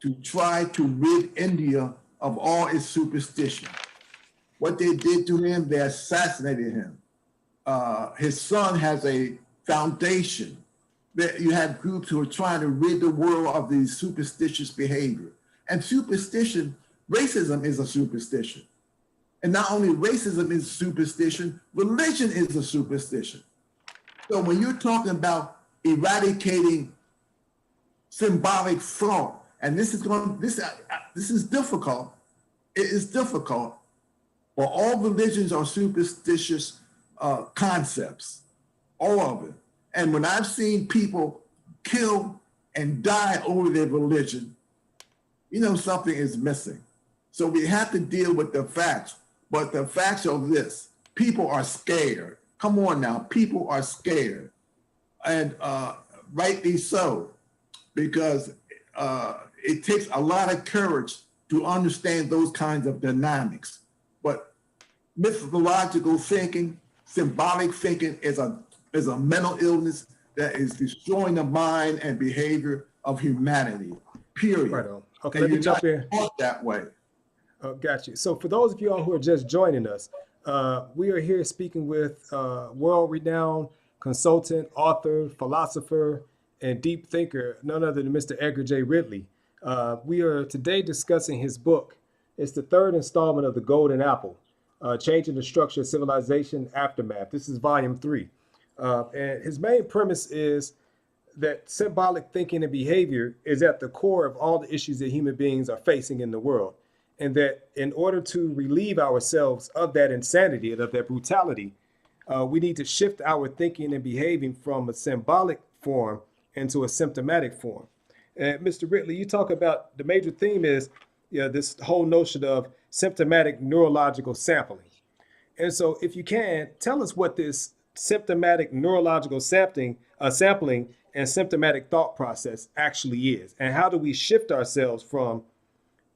to try to rid India of all its superstition. What they did to him, they assassinated him. His son has a foundation. You have groups who are trying to rid the world of these superstitious behavior. And superstition, racism is a superstition. And not only racism is superstition, religion is a superstition. So when you're talking about eradicating symbolic thought, and this is difficult. It is difficult, but all religions are superstitious concepts, all of it. And when I've seen people kill and die over their religion, you know something is missing. So we have to deal with the facts, but the facts are this: people are scared. Come on now, people are scared, and rightly so, because it takes a lot of courage to understand those kinds of dynamics. But mythological thinking, symbolic thinking is a mental illness that is destroying the mind and behavior of humanity, period. Right on. Okay, let me jump in. That way. Got you. So for those of you all who are just joining us, we are here speaking with world-renowned consultant, author, philosopher, and deep thinker, none other than Mr. Edgar J. Ridley. We are today discussing his book. It's the third installment of The Golden Apple, Changing the Structure of Civilization Aftermath. This is volume 3. And his main premise is that symbolic thinking and behavior is at the core of all the issues that human beings are facing in the world. And that in order to relieve ourselves of that insanity and of that brutality, we need to shift our thinking and behaving from a symbolic form into a symptomatic form. And Mr. Ridley, you talk about the major theme is this whole notion of symptomatic neurological sampling. And so if you can, tell us what this symptomatic neurological sampling and symptomatic thought process actually is. And how do we shift ourselves from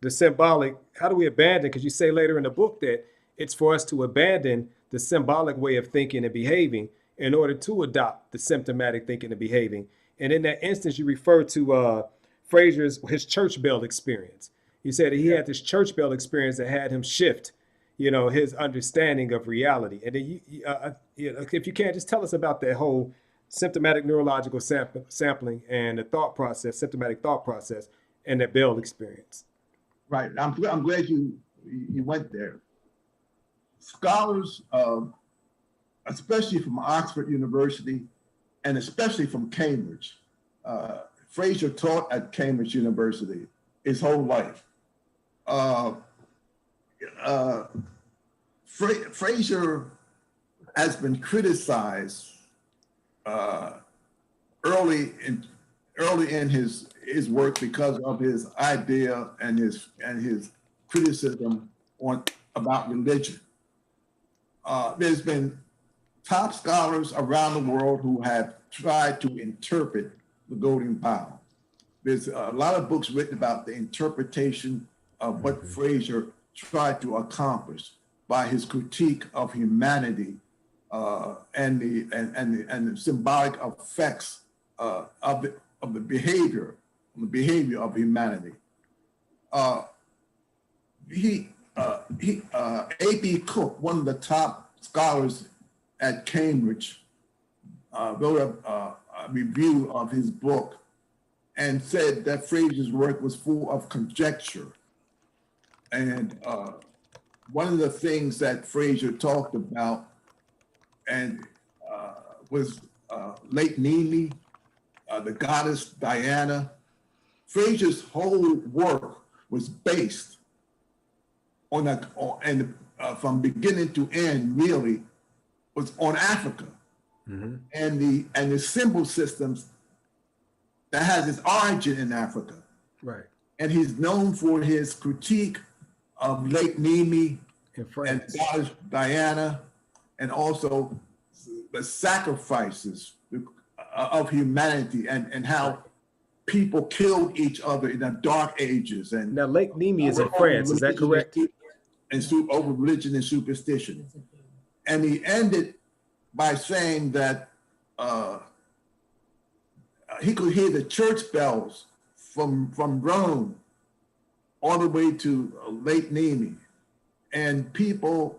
the symbolic, how do we abandon, because you say later in the book that it's for us to abandon the symbolic way of thinking and behaving in order to adopt the symptomatic thinking and behaving. And in that instance, you refer to his church bell experience. You said that he had this church bell experience that had him shift, his understanding of reality. And then if you can, just tell us about that whole symptomatic neurological sampling and the thought process, symptomatic thought process, and that bell experience. Right. I'm glad you went there. Scholars, especially from Oxford University and especially from Cambridge, Fraser taught at Cambridge University his whole life. Fraser has been criticized early in his work because of his idea and his criticism about religion. There's been top scholars around the world who have tried to interpret the Golden Bough. There's a lot of books written about the interpretation of what Fraser tried to accomplish by his critique of humanity and the symbolic effects of the behavior of humanity. A.B. Cook, one of the top scholars at Cambridge, wrote a review of his book and said that Fraser's work was full of conjecture. And one of the things that Fraser talked about and was late Neely the goddess Diana. Fraser's whole work was based on that, and from beginning to end, really, was on Africa, and the symbol systems that has its origin in Africa. Right. And he's known for his critique of Lake Nemi and goddess Diana, and also the sacrifices of humanity and how people killed each other in the Dark Ages. And now Lake Nemi is in France, is that correct? And over religion and superstition. And he ended by saying that he could hear the church bells from Rome all the way to Lake Nemi. And people,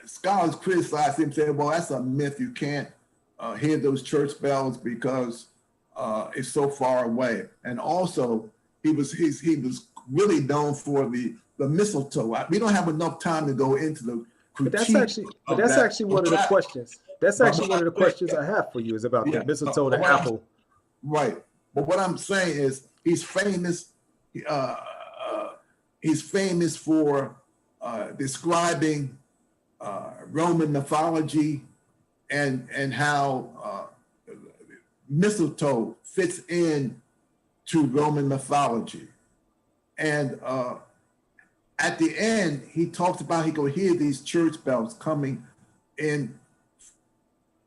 scholars criticized him, saying, well, that's a myth. You can't hear those church bells because it's so far away. And also, he was really known for the mistletoe. We don't have enough time to go into the critique. But that's actually one of the questions. That's actually one of the questions I have for you is about the mistletoe, the apple. Right. But what I'm saying is he's famous. He's famous for describing Roman mythology and how mistletoe fits in to Roman mythology. And at the end, he talks about he could hear these church bells coming in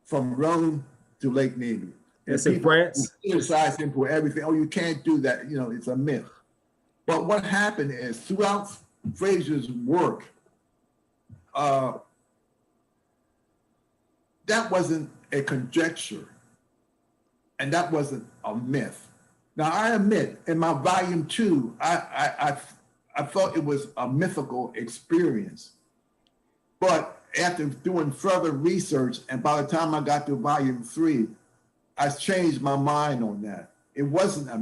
from Rome to Lake Nemi. It's in France. Criticize him for everything. Oh, you can't do that. You know, it's a myth. But what happened is throughout Fraser's work, that wasn't a conjecture, and that wasn't a myth. Now, I admit, in my volume 2, I thought it was a mythical experience. But after doing further research, and by the time I got to volume 3, I changed my mind on that. It wasn't a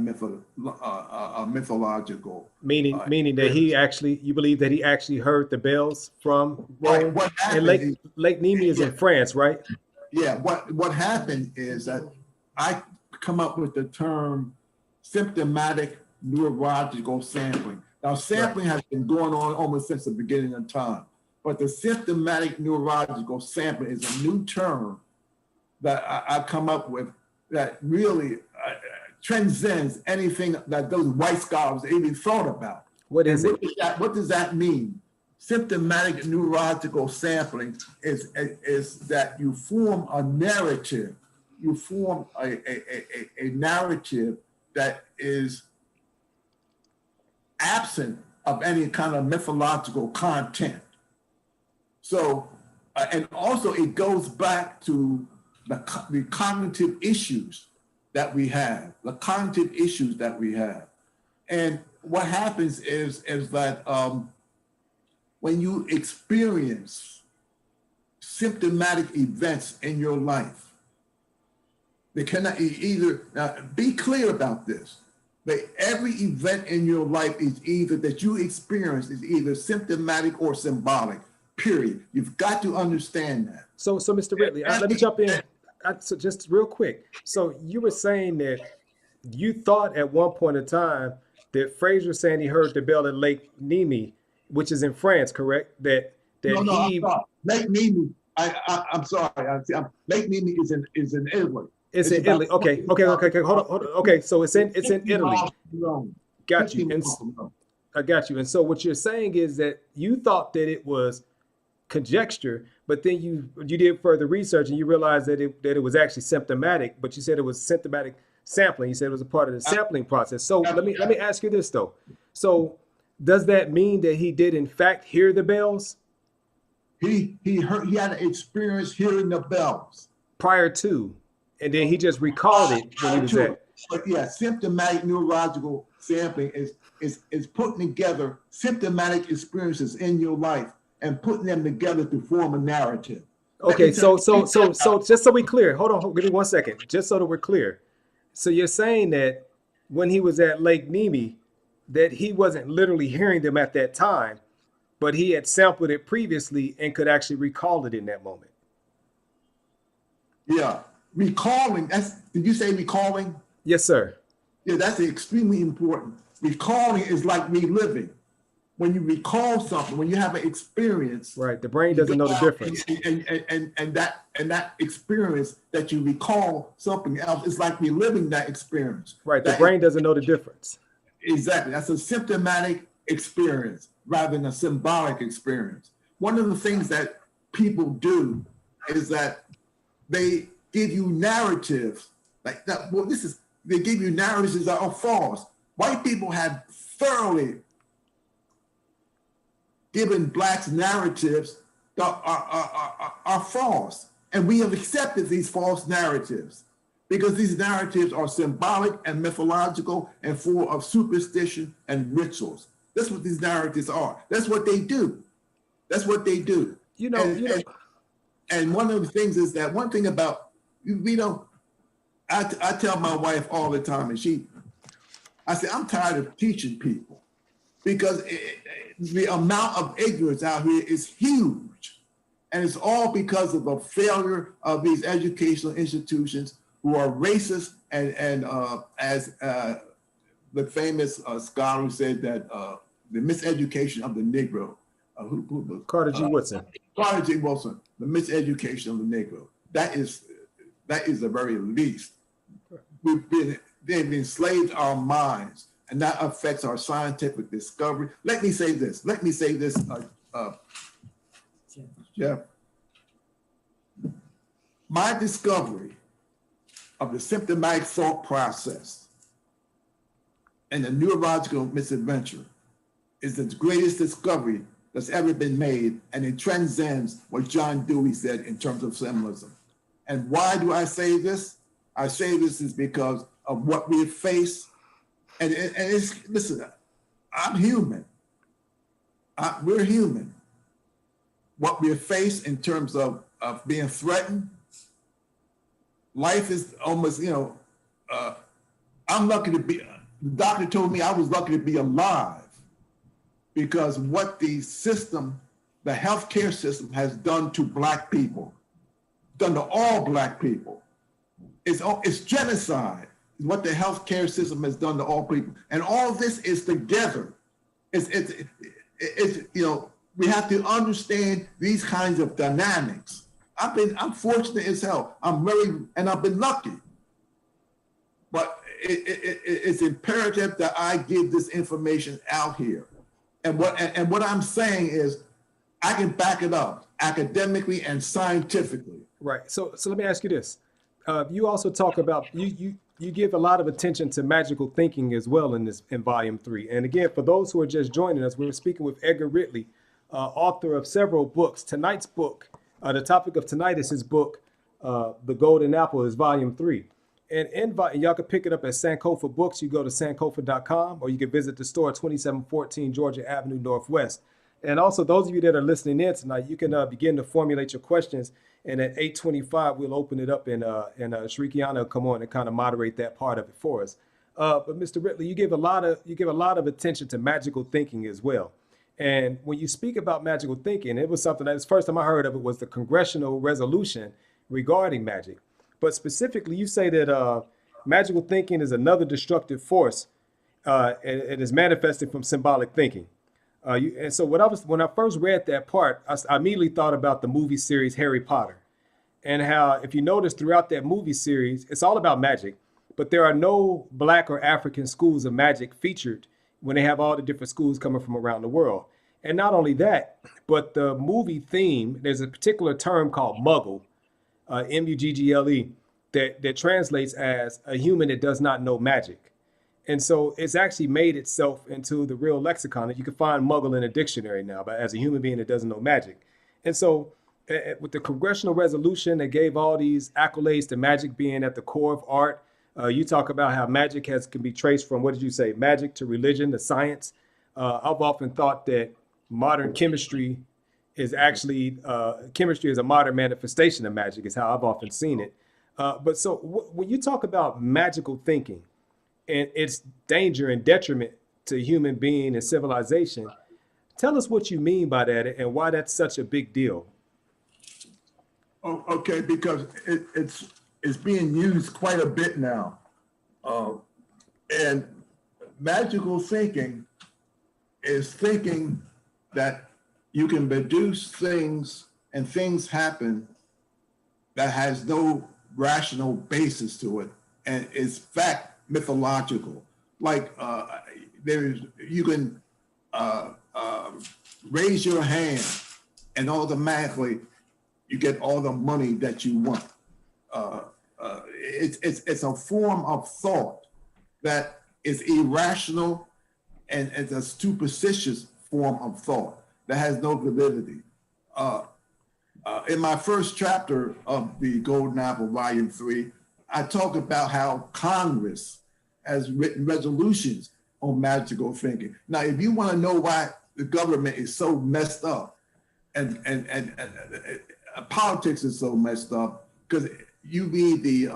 mythological. Meaning that you believe that he actually heard the bells from Rome? What happened? And Lake Nemi is in France, right? Yeah. What happened is that I come up with the term symptomatic neurological sampling. Now, sampling has been going on almost since the beginning of time, but the symptomatic neurological sampling is a new term that I've come up with that really transcends anything that those white scholars even thought about. What is it? What does that mean? Symptomatic neurological sampling is that you form a narrative. You form a narrative that is absent of any kind of mythological content. So, and also it goes back to the cognitive issues that we have, And what happens is that when you experience symptomatic events in your life, they cannot either, now be clear about this, that every event in your life is either that you experience is either symptomatic or symbolic, period. You've got to understand that. So Mr. Ridley, let me jump in. So just real quick. So you were saying that you thought at one point in time that Fraser saying he heard the bell at Lake Nemi, which is in France, correct? No, I'm sorry. Lake Nemi. I'm sorry. Lake Nemi is in Italy. It's in Italy. Okay. Hold on. Okay, so it's in Italy. Got you. And I got you. And so what you're saying is that you thought that it was conjecture, but then you did further research and you realized that it was actually symptomatic, but you said it was symptomatic sampling. You said it was a part of the sampling process. So let me ask you this though. So does that mean that he did in fact hear the bells? He had an experience hearing the bells prior to, and then he just recalled it when he was at. But yeah, symptomatic neurological sampling is putting together symptomatic experiences in your life and putting them together to form a narrative. Okay, so just so we clear, hold on, give me 1 second, just so that we're clear. So you're saying that when he was at Lake Nemi, that he wasn't literally hearing them at that time, but he had sampled it previously and could actually recall it in that moment. Yeah, recalling, did you say recalling? Yes, sir. Yeah, that's extremely important. Recalling is like reliving. When you recall something, when you have an experience, Right. The brain doesn't know the difference. and that experience that you recall something else, it's like reliving that experience. Right. The brain doesn't know the difference. Exactly. That's a symptomatic experience rather than a symbolic experience. One of the things that people do is that they give you narratives like that. Well, they give you narratives that are false. White people have thoroughly given blacks narratives that are false. And we have accepted these false narratives because these narratives are symbolic and mythological and full of superstition and rituals. That's what these narratives are. That's what they do. That's what they do. And one of the things is that one thing about, I tell my wife all the time, and I say, I'm tired of teaching people because the amount of ignorance out here is huge. And it's all because of the failure of these educational institutions who are racist and as the famous scholar said that the miseducation of the Negro. Carter G. Woodson. Carter G. Woodson, the miseducation of the Negro. That is the very least. They've enslaved our minds, and that affects our scientific discovery. Let me say this, Jeff. My discovery of the symptomatic thought process and the neurological misadventure is the greatest discovery that's ever been made, and it transcends what John Dewey said in terms of symbolism. And why do I say this? I say this is because of what we face. And listen, I'm human. We're human. What we face in terms of being threatened, life is almost, I'm lucky to be, the doctor told me I was lucky to be alive because what the healthcare system has done to Black people, done to all Black people, it's genocide. Is what the healthcare system has done to all people. And all this is together. We have to understand these kinds of dynamics. I'm fortunate as hell. I've been lucky. But it's imperative that I give this information out here. And what I'm saying is I can back it up academically and scientifically. Right. So let me ask you this. You also talk about, you give a lot of attention to magical thinking as well in volume 3. And again, for those who are just joining us, we're speaking with Edgar Ridley, author of several books. Tonight's book, the topic of tonight is his book, The Golden Apple, is volume 3. And y'all can pick it up at Sankofa Books. You go to sankofa.com, or you can visit the store, 2714 Georgia Avenue Northwest. And also, those of you that are listening in tonight, you can begin to formulate your questions. And at 8:25, we'll open it up, and Shrikiana will come on and kind of moderate that part of it for us. But Mr. Ridley, you give a lot of attention to magical thinking as well. And when you speak about magical thinking, it was something that the first time I heard of it was the congressional resolution regarding magic. But specifically, you say that magical thinking is another destructive force, and it is manifested from symbolic thinking. And so when I first read that part, I immediately thought about the movie series Harry Potter, and how, if you notice throughout that movie series, it's all about magic, but there are no Black or African schools of magic featured when they have all the different schools coming from around the world. And not only that, but the movie theme, there's a particular term called Muggle, Muggle, that translates as a human that does not know magic. And so it's actually made itself into the real lexicon. You can find Muggle in a dictionary now, but as a human being that doesn't know magic. And so with the congressional resolution that gave all these accolades to magic being at the core of art, you talk about how magic can be traced from, what did you say, magic to religion to science. I've often thought that modern chemistry is actually, chemistry is a modern manifestation of magic, is how I've often seen it. But so when you talk about magical thinking, and its danger and detriment to human being and civilization, tell us what you mean by that and why that's such a big deal. Oh, okay, because is being used quite a bit now. And magical thinking is thinking that you can produce things and things happen that has no rational basis to it and is fact mythological. Like you can raise your hand and automatically you get all the money that you want. It's a form of thought that is irrational and it's a superstitious form of thought that has no validity. In my first chapter of the Golden Apple, Volume 3, I talk about how Congress has written resolutions on magical thinking. Now, if you want to know why the government is so messed up and politics is so messed up, because you read the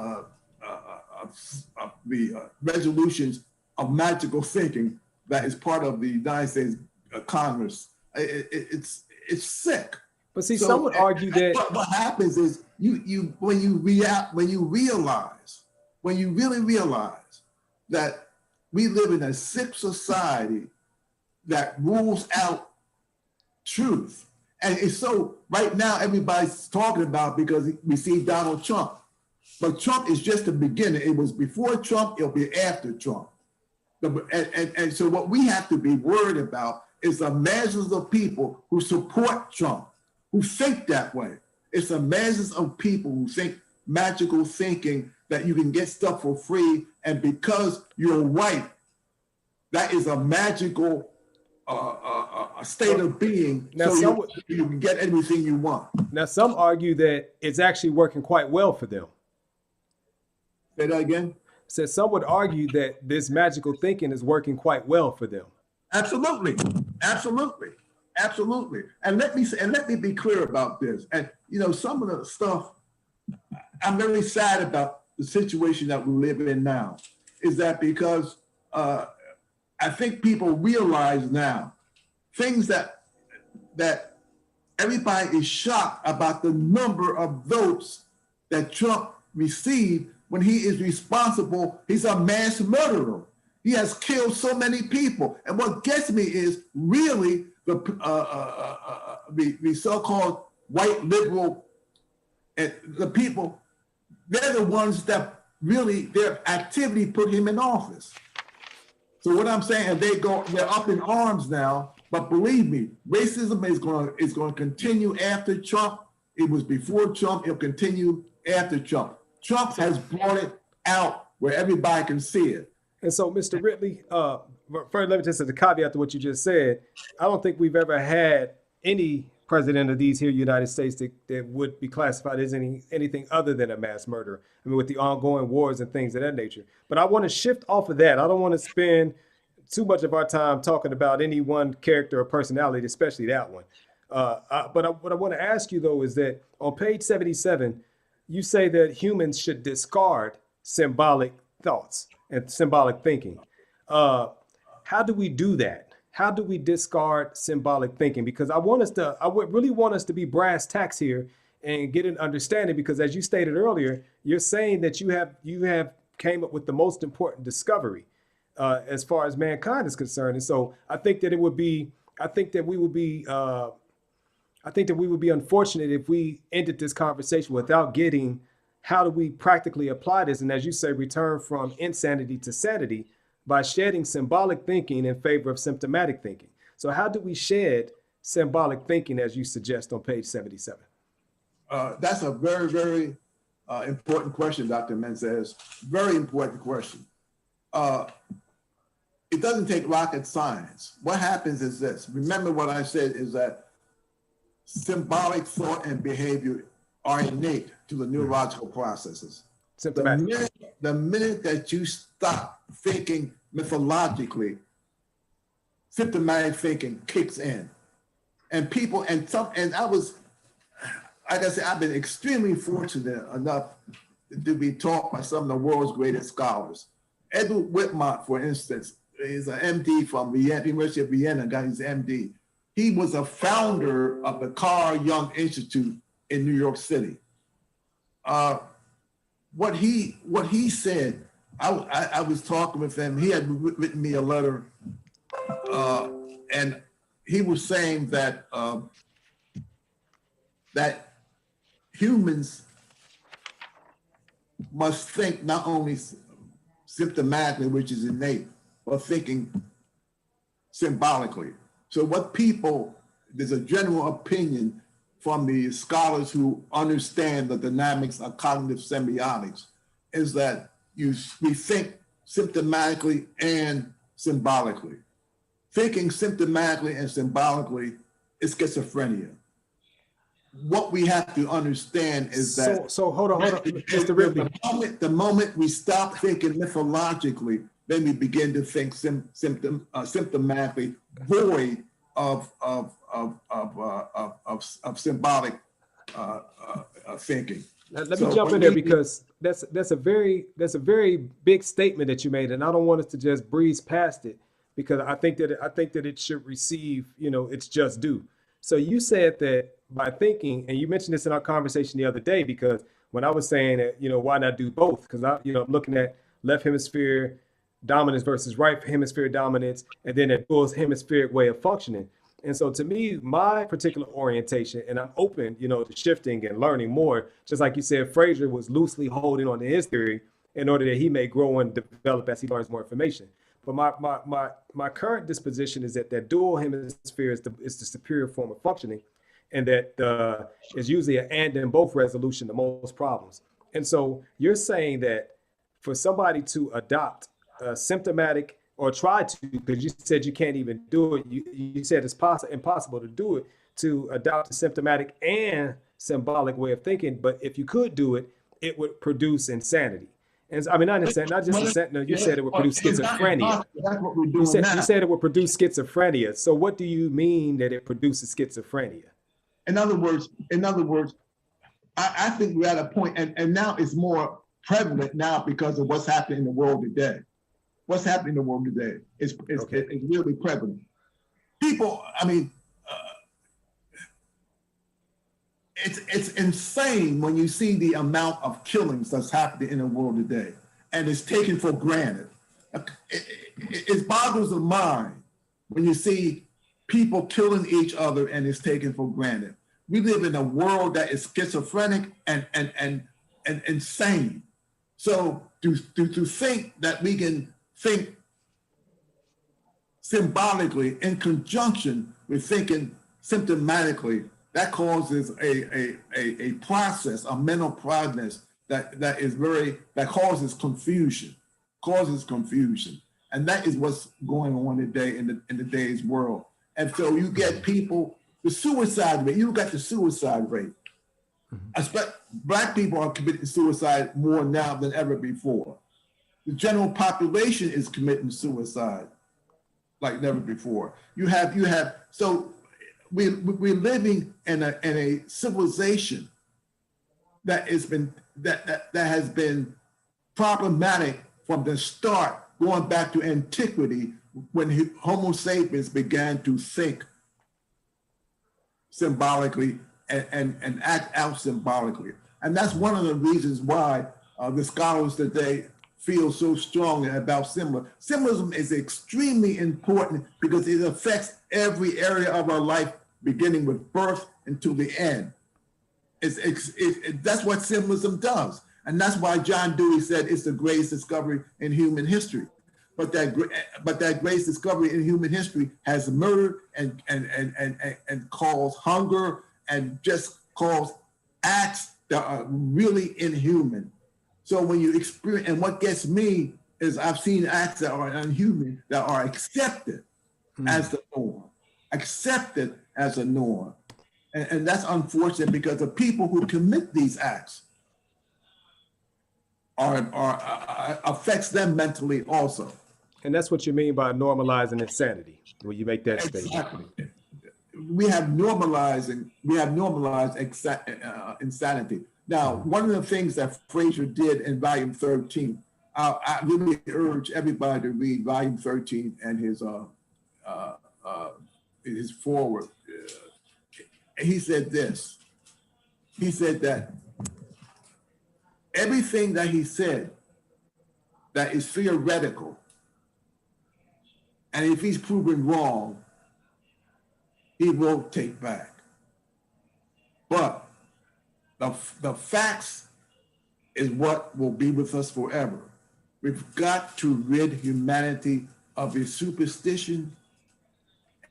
resolutions of magical thinking that is part of the United States Congress. It's sick. But see, some would argue that what happens is when you really realize that we live in a sick society that rules out truth. And it's so right now everybody's talking about because we see Donald Trump. But Trump is just the beginning. It was before Trump, it'll be after Trump. And so what we have to be worried about is the masses of people who support Trump, who think that way. It's the masses of people who think magical thinking that you can get stuff for free, and because you're white, that is a magical state of being, now so you can get everything you want. Now, some argue that it's actually working quite well for them. Say that again? So some would argue that this magical thinking is working quite well for them. Absolutely, absolutely, absolutely. And let me be clear about this. And you know, some of the stuff I'm very sad about the situation that we live in now. Is that because I think people realize now things that everybody is shocked about the number of votes that Trump received when he is responsible. He's a mass murderer. He has killed so many people. And what gets me is really the so-called white liberal and the people, they're the ones that really, their activity put him in office. So what I'm saying, they're up in arms now, but believe me, racism is going to continue after Trump. It was before Trump, it'll continue after Trump. Trump has brought it out where everybody can see it. And so, Mr. Ridley, first, let me just say the caveat to what you just said. I don't think we've ever had any president of these here United States that would be classified as anything other than a mass murderer. I mean, with the ongoing wars and things of that nature. But I want to shift off of that. I don't want to spend too much of our time talking about any one character or personality, especially that one. But what I want to ask you, though, is that on page 77, you say that humans should discard symbolic thoughts and symbolic thinking. How do we do that? How do we discard symbolic thinking? Because I would really want us to be brass tacks here and get an understanding, because as you stated earlier, you're saying that you have came up with the most important discovery as far as mankind is concerned. And so I think that we would be unfortunate if we ended this conversation without getting how do we practically apply this, and as you say, return from insanity to sanity by shedding symbolic thinking in favor of symptomatic thinking. So how do we shed symbolic thinking as you suggest on page 77? That's a very, very important question, Dr. Mensah. Very important question. It doesn't take rocket science. What happens is this. Remember what I said is that symbolic thought and behavior are innate to the neurological processes. The minute that you stop thinking mythologically, symptomatic thinking kicks in. And people, and I was, like I said, I've been extremely fortunate enough to be taught by some of the world's greatest scholars. Edward Whitmont, for instance, is an MD from Vienna, University of Vienna, got his MD. He was a founder of the Carl Jung Institute in New York City. what he said, I was talking with him. He had written me a letter, and he was saying that that humans must think not only symptomatically, which is innate, but thinking symbolically. So there's a general opinion from the scholars who understand the dynamics of cognitive semiotics, is that we think symptomatically and symbolically. Thinking symptomatically and symbolically is schizophrenia. What we have to understand is that so hold on, Mr. Ridley. The moment we stop thinking mythologically, then we begin to think symptomatically, void of symbolic thinking. Let me jump in there, because that's a very big statement that you made, and I don't want us to just breeze past it, because I think that it should receive, its just due. So you said that by thinking, and you mentioned this in our conversation the other day, because when I was saying that, why not do both? Because I'm looking at left hemisphere dominance versus right hemisphere dominance, and then a dual hemispheric way of functioning. And so to me, my particular orientation, and I'm open, to shifting and learning more, just like you said, Fraser was loosely holding on to his theory in order that he may grow and develop as he learns more information. But my current disposition is that dual hemisphere is the superior form of functioning, and that is usually an and in both resolution to most problems. And so you're saying that for somebody to adopt a symptomatic, or try to, because you said you can't even do it, you said it's impossible to do it, to adopt a symptomatic and symbolic way of thinking, but if you could do it, it would produce insanity. And I mean, not just insanity, no, you said it would produce schizophrenia. That's what we're doing now. You said it would produce schizophrenia. So what do you mean that it produces schizophrenia? In other words, I think we're at a point, and now it's more prevalent now because of what's happening in the world today. What's happening in the world today is really prevalent. People, it's insane when you see the amount of killings that's happening in the world today, and it's taken for granted. It boggles the mind when you see people killing each other and it's taken for granted. We live in a world that is schizophrenic and insane. So to think that we can think symbolically in conjunction with thinking symptomatically, that causes a process, a mental process that causes confusion, and that is what's going on today in today's world. And so you get people, the suicide rate. You got the suicide rate. Black people are committing suicide more now than ever before. The general population is committing suicide like never before. So we're living in a civilization that has been problematic from the start, going back to antiquity, when Homo sapiens began to think symbolically and act out symbolically. And that's one of the reasons why the scholars today feel so strongly about symbolism. Symbolism is extremely important because it affects every area of our life, beginning with birth until the end. That's what symbolism does. And that's why John Dewey said it's the greatest discovery in human history. But that greatest discovery in human history has murdered and caused hunger and just caused acts that are really inhuman. So when you experience, and what gets me is I've seen acts that are inhuman that are accepted as the norm, and that's unfortunate because the people who commit these acts affects them mentally also. And that's what you mean by normalizing insanity when you make that statement. Exactly. We have normalized insanity. Now, one of the things that Fraser did in volume 13, I really urge everybody to read volume 13 and his foreword. He said this. He said that everything that he said that is theoretical, and if he's proven wrong, he will take back. But the facts is what will be with us forever. We've got to rid humanity of its superstition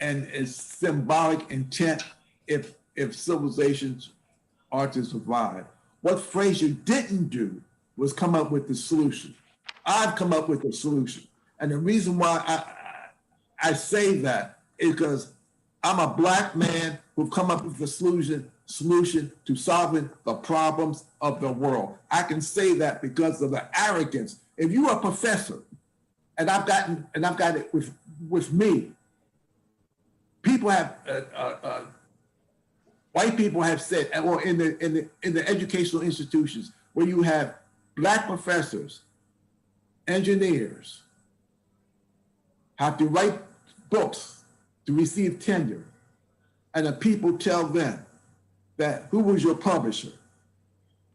and its symbolic intent if civilizations are to survive. What Fraser didn't do was come up with the solution. I've come up with the solution. And the reason why I say that is because I'm a Black man who've come up with the solution to solving the problems of the world. I can say that because of the arrogance. If you're a professor, and I've got it with me, people have white people have said, or in the educational institutions where you have Black professors, engineers, have to write books to receive tenure, and the people tell them that, who was your publisher?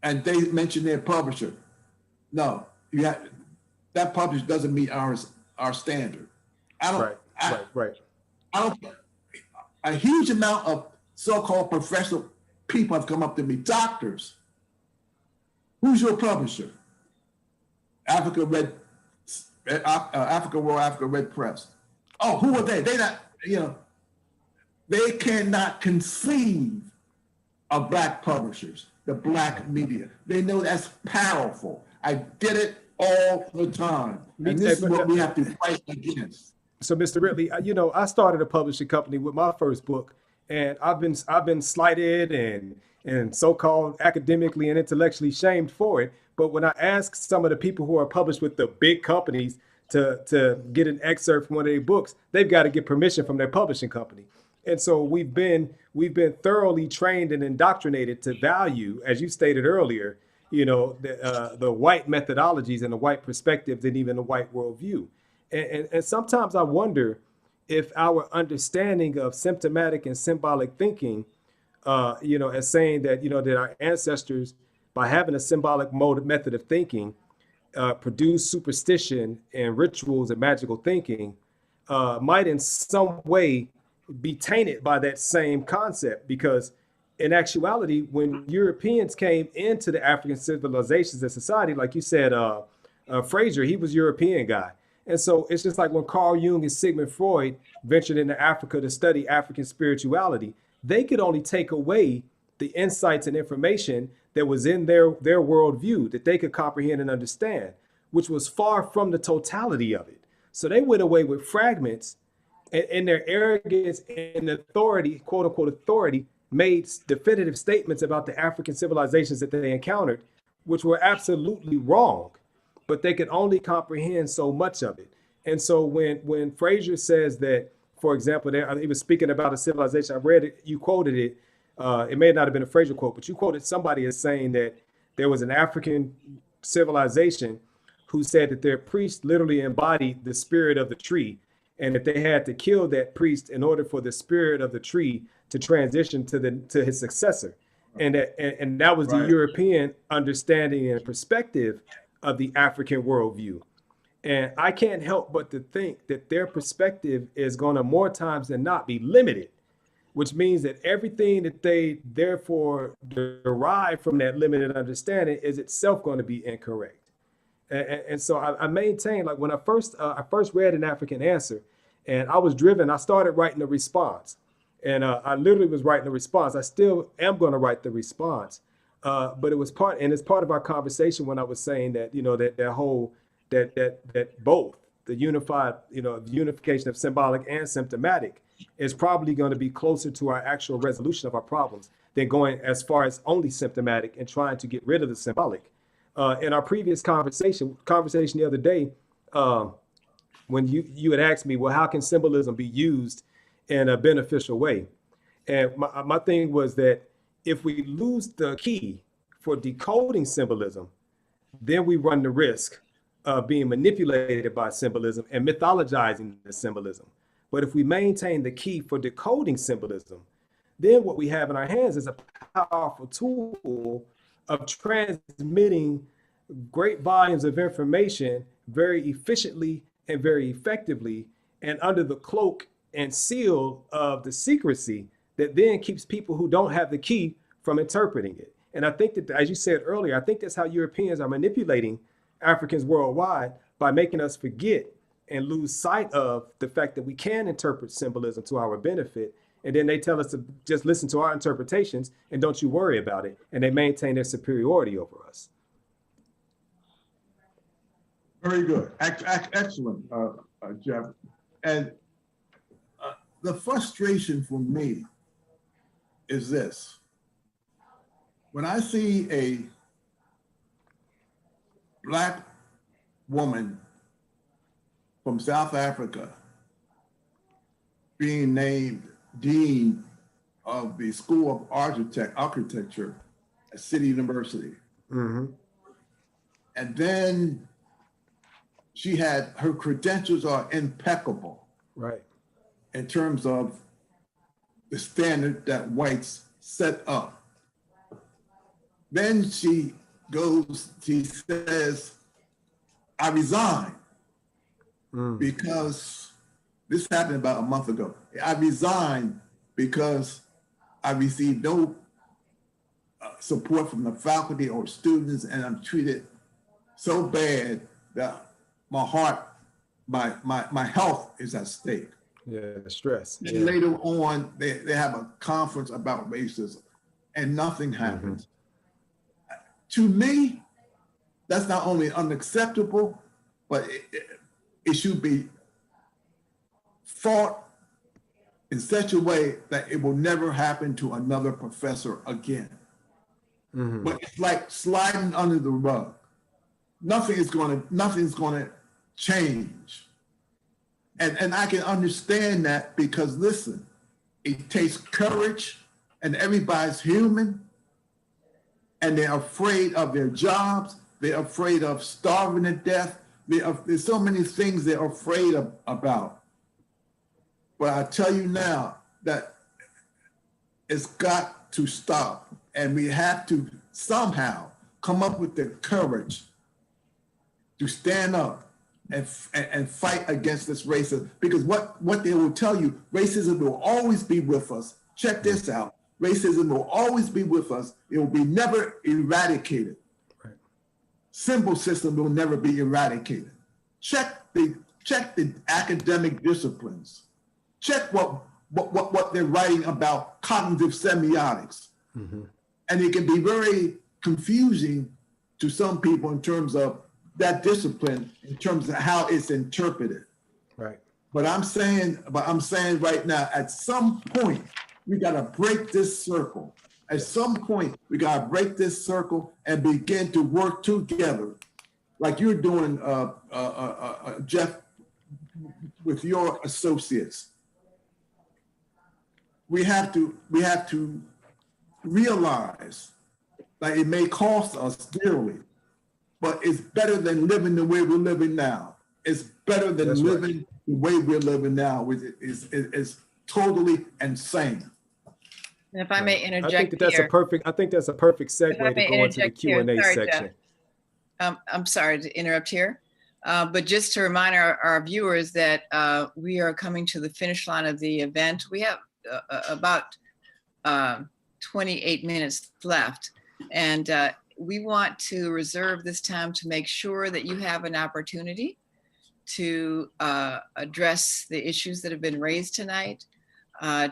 And they mention their publisher. No, that publisher doesn't meet our standard. I don't. A huge amount of so-called professional people have come up to me, doctors. Who's your publisher? Africa World Africa Red Press. Oh, who are they? They not, they cannot conceive of Black publishers, the Black media. They know that's powerful. I did it all the time. And this is what we have to fight against. So, Mr. Ridley, I started a publishing company with my first book, and I've been slighted and so-called academically and intellectually shamed for it. But when I ask some of the people who are published with the big companies to get an excerpt from one of their books, they've got to get permission from their publishing company. And so we've been thoroughly trained and indoctrinated to value, as you stated earlier, the white methodologies and the white perspectives and even the white worldview. And sometimes I wonder if our understanding of symptomatic and symbolic thinking, as saying that, that our ancestors, by having a symbolic method of thinking, produce superstition and rituals and magical thinking, might in some way be tainted by that same concept. Because in actuality, when Europeans came into the African civilizations and society, like you said, Fraser, he was a European guy. And so it's just like when Carl Jung and Sigmund Freud ventured into Africa to study African spirituality, they could only take away the insights and information that was in their worldview that they could comprehend and understand, which was far from the totality of it. So they went away with fragments, and in their arrogance and authority, quote unquote authority, made definitive statements about the African civilizations that they encountered, which were absolutely wrong, but they could only comprehend so much of it. And so when Fraser says that, for example, he was speaking about a civilization, I read it, you quoted it, it may not have been a Fraser quote, but you quoted somebody as saying that there was an African civilization who said that their priest literally embodied the spirit of the tree, and that they had to kill that priest in order for the spirit of the tree to transition to his successor. And that was the European understanding and perspective of the African worldview. And I can't help but to think that their perspective is going to more times than not be limited, which means that everything that they therefore derive from that limited understanding is itself going to be incorrect. And so I maintain, like when I first read An African Answer, and I was driven, I started writing a response. And I literally was writing a response. I still am going to write the response. But it's part of our conversation when I was saying that, that both the unification of symbolic and symptomatic is probably going to be closer to our actual resolution of our problems than going as far as only symptomatic and trying to get rid of the symbolic. In our previous conversation the other day, when you had asked me, well, how can symbolism be used in a beneficial way? And my thing was that if we lose the key for decoding symbolism, then we run the risk of being manipulated by symbolism and mythologizing the symbolism. But if we maintain the key for decoding symbolism, then what we have in our hands is a powerful tool of transmitting great volumes of information very efficiently and very effectively, and under the cloak and seal of the secrecy that then keeps people who don't have the key from interpreting it. And I think that, as you said earlier, I think that's how Europeans are manipulating Africans worldwide, by making us forget and lose sight of the fact that we can interpret symbolism to our benefit. And then they tell us to just listen to our interpretations and don't you worry about it. And they maintain their superiority over us. Very good. Excellent, Jeff. And the frustration for me is this. When I see a Black woman from South Africa being named Dean of the School of Architecture at City University. Mm-hmm. And then her credentials are impeccable. Right. In terms of the standard that whites set up. Then she says, I resign because this happened about a month ago. I resigned because I received no support from the faculty or students, and I'm treated so bad that my heart, my health is at stake. Yeah, stress. And later on, they have a conference about racism, and nothing happens. To me, that's not only unacceptable, but it should be fought in such a way that it will never happen to another professor again. Mm-hmm. But it's like sliding under the rug. Nothing's going to change. And I can understand that because, listen, it takes courage, and everybody's human, and they're afraid of their jobs. They're afraid of starving to death. There's so many things they're afraid about. But I tell you now that it's got to stop, and we have to somehow come up with the courage to stand up and fight against this racism. Because what they will tell you, racism will always be with us. Check this out. Racism will always be with us. It will be never eradicated. Right. Symbol system will never be eradicated. Check the academic disciplines. Check what they're writing about cognitive semiotics. Mm-hmm. And it can be very confusing to some people in terms of that discipline, in terms of how it's interpreted. Right. But I'm saying right now, at some point, we got to break this circle. At some point, we got to break this circle and begin to work together, like you're doing, Jeff, with your associates. We have to realize that it may cost us dearly, but it's better than living the way we're living now. It's better than living the way we're living now, which is totally insane. And if I may interject, I think that's a perfect segue to go into the Q&A section. I'm sorry to interrupt here, but just to remind our viewers that we are coming to the finish line of the event. We have about 28 minutes left, and we want to reserve this time to make sure that you have an opportunity to address the issues that have been raised tonight,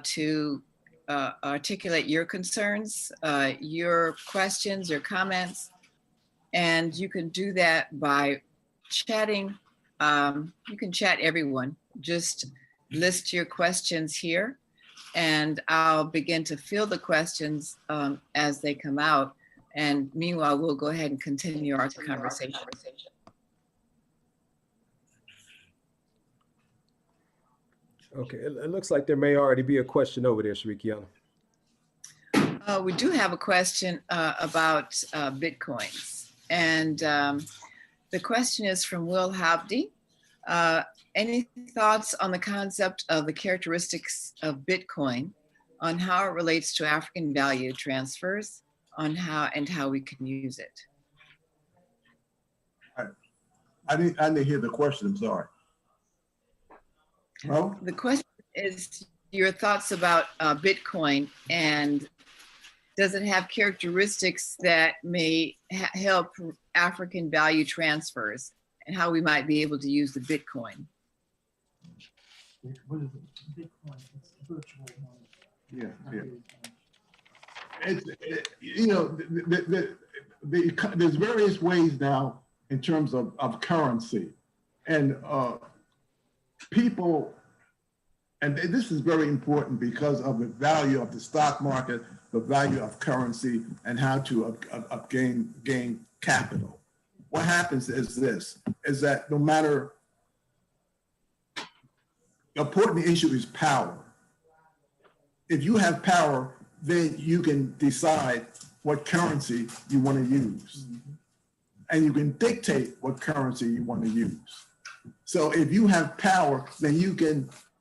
to articulate your concerns, your questions, your comments, and you can do that by chatting. You can chat everyone. Just list your questions here, and I'll begin to field the questions as they come out. And meanwhile, we'll go ahead and continue our conversation. Okay, it looks like there may already be a question over there, Sharikiana. We do have a question about Bitcoins. And the question is from Will Habdi. Any thoughts on the concept of the characteristics of Bitcoin, on how it relates to African value transfers, on how we can use it? I didn't hear the question, I'm sorry. Oh, The question is your thoughts about Bitcoin, and does it have characteristics that may help African value transfers, and how we might be able to use the Bitcoin? What is it? Bitcoin, it's virtual money. yeah, not yeah. real money. You know, there's various ways now in terms of currency, and people, and this is very important because of the value of the stock market, the value of currency, and how to gain capital. What happens is this, is that no matter, the important issue is power. If you have power, then you can decide what currency you want to use. And you can dictate what currency you want to use. So if you have power, then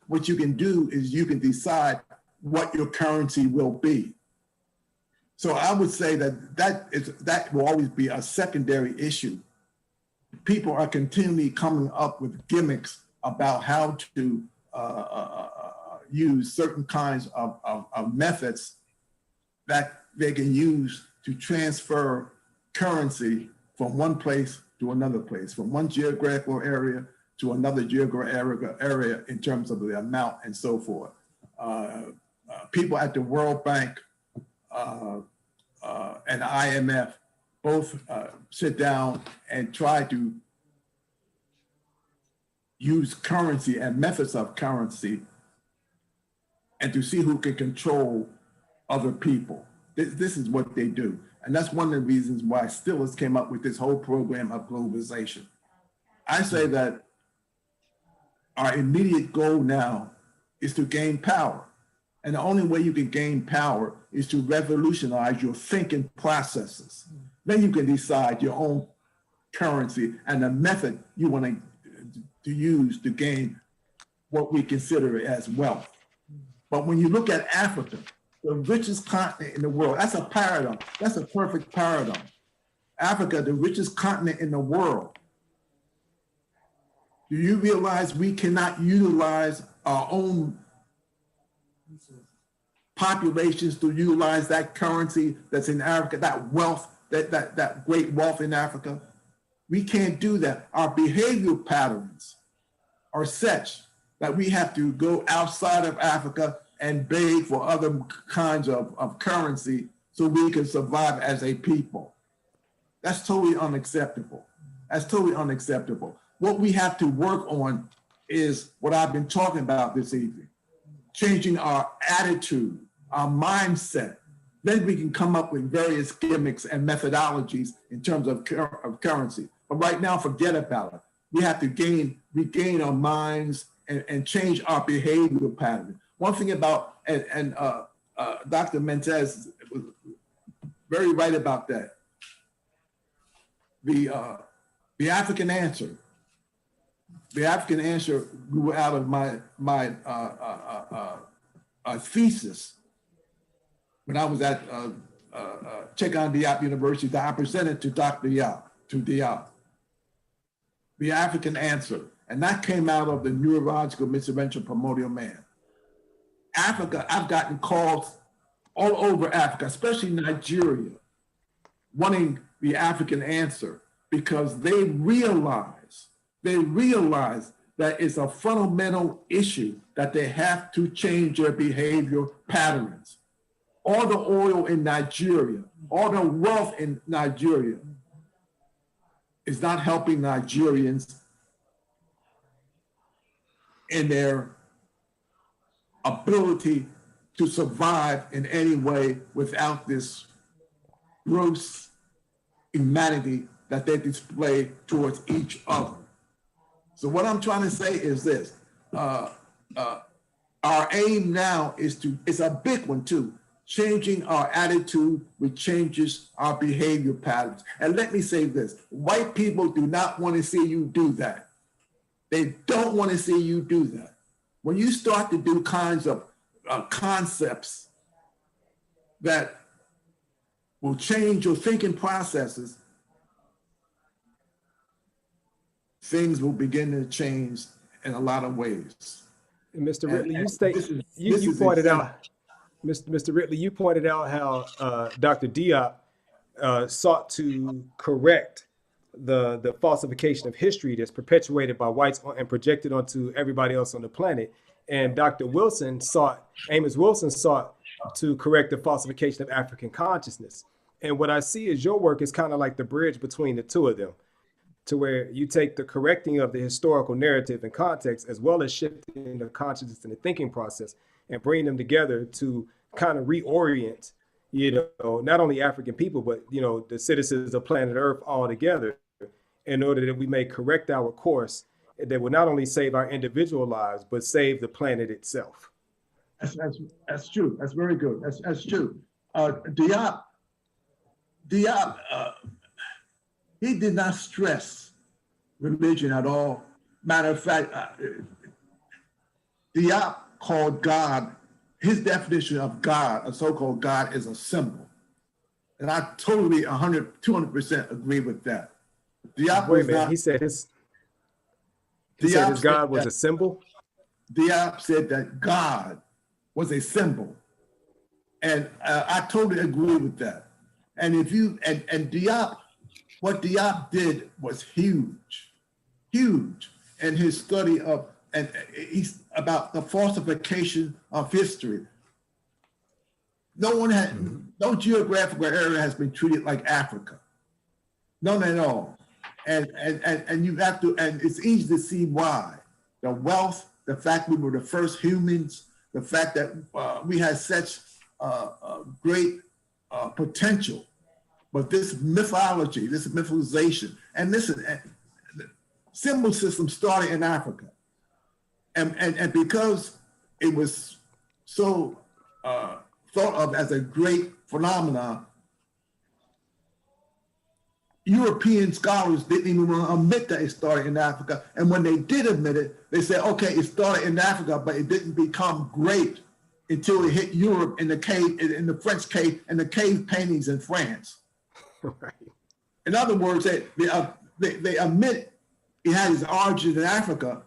what you can do is you can decide what your currency will be. So I would say that will always be a secondary issue. People are continually coming up with gimmicks about how to use certain kinds of methods that they can use to transfer currency from one place to another place, from one geographical area to another geographical area in terms of the amount and so forth. People at the World Bank and IMF both sit down and try to use currency and methods of currency and to see who can control other people. This is what they do. And that's one of the reasons why Stillers came up with this whole program of globalization. I say that our immediate goal now is to gain power. And the only way you can gain power is to revolutionize your thinking processes. Then you can decide your own currency and the method you want to use to gain what we consider as wealth. But when you look at Africa, the richest continent in the world, that's a paradigm. That's a perfect paradigm. Africa, the richest continent in the world. Do you realize we cannot utilize our own populations to utilize that currency that's in Africa, that wealth, that great wealth in Africa? We can't do that. Our behavioral patterns are such that we have to go outside of Africa and beg for other kinds of currency so we can survive as a people. That's totally unacceptable. That's totally unacceptable. What we have to work on is what I've been talking about this evening, changing our attitude, our mindset. Then we can come up with various gimmicks and methodologies in terms of currency. But right now, forget about it. We have to regain our minds and change our behavioral pattern. One thing about, and Dr. Mentes was very right about that. The African answer. The African answer grew out of my thesis when I was at Cheikh Diop University that I presented to Dr. Diop. The African answer, and that came out of the neurological misintervention primordial man. Africa, I've gotten calls all over Africa, especially Nigeria, wanting the African answer because they realize that it's a fundamental issue that they have to change their behavior patterns. All the oil in Nigeria, all the wealth in Nigeria is not helping Nigerians in their ability to survive in any way without this gross humanity that they display towards each other. So what I'm trying to say is this, our aim now is it's a big one too, changing our attitude, which changes our behavior patterns. And let me say this, white people do not want to see you do that. They don't want to see you do that. When you start to do kinds of concepts that will change your thinking processes, things will begin to change in a lot of ways. And Mr. And, Ridley, and you state this is, you this you is pointed exactly, out, Mr. Ridley, you pointed out how Dr. Diop sought to correct the falsification of history that's perpetuated by whites and projected onto everybody else on the planet. And Amos Wilson sought to correct the falsification of African consciousness. And what I see is your work is kind of like the bridge between the two of them, to where you take the correcting of the historical narrative and context, as well as shifting the consciousness and the thinking process, and bring them together to kind of reorient, not only African people, but, the citizens of planet Earth all together, in order that we may correct our course that will not only save our individual lives, but save the planet itself. that's true. That's very good. That's true. Diop, he did not stress religion at all. Matter of fact, Diop called God, his definition of God, a so-called God, is a symbol. And I totally 200% agree with that. Diop Wait a was minute, not, he said his Diop God was said a symbol? Diop said that God was a symbol. And I totally agree with that. And and Diop, what Diop did was huge in his study of, and he's about the falsification of history. No geographical area has been treated like Africa. None at all. And you have to, and it's easy to see why. The wealth, the fact we were the first humans, the fact that we had such great potential. But this mythology, this mythologization, and symbol system started in Africa. And because it was so thought of as a great phenomenon, European scholars didn't even want to admit that it started in Africa. And when they did admit it, they said, okay, it started in Africa, but it didn't become great until it hit Europe in the French cave, and the cave paintings in France. Right. In other words, they admit it had its origins in Africa,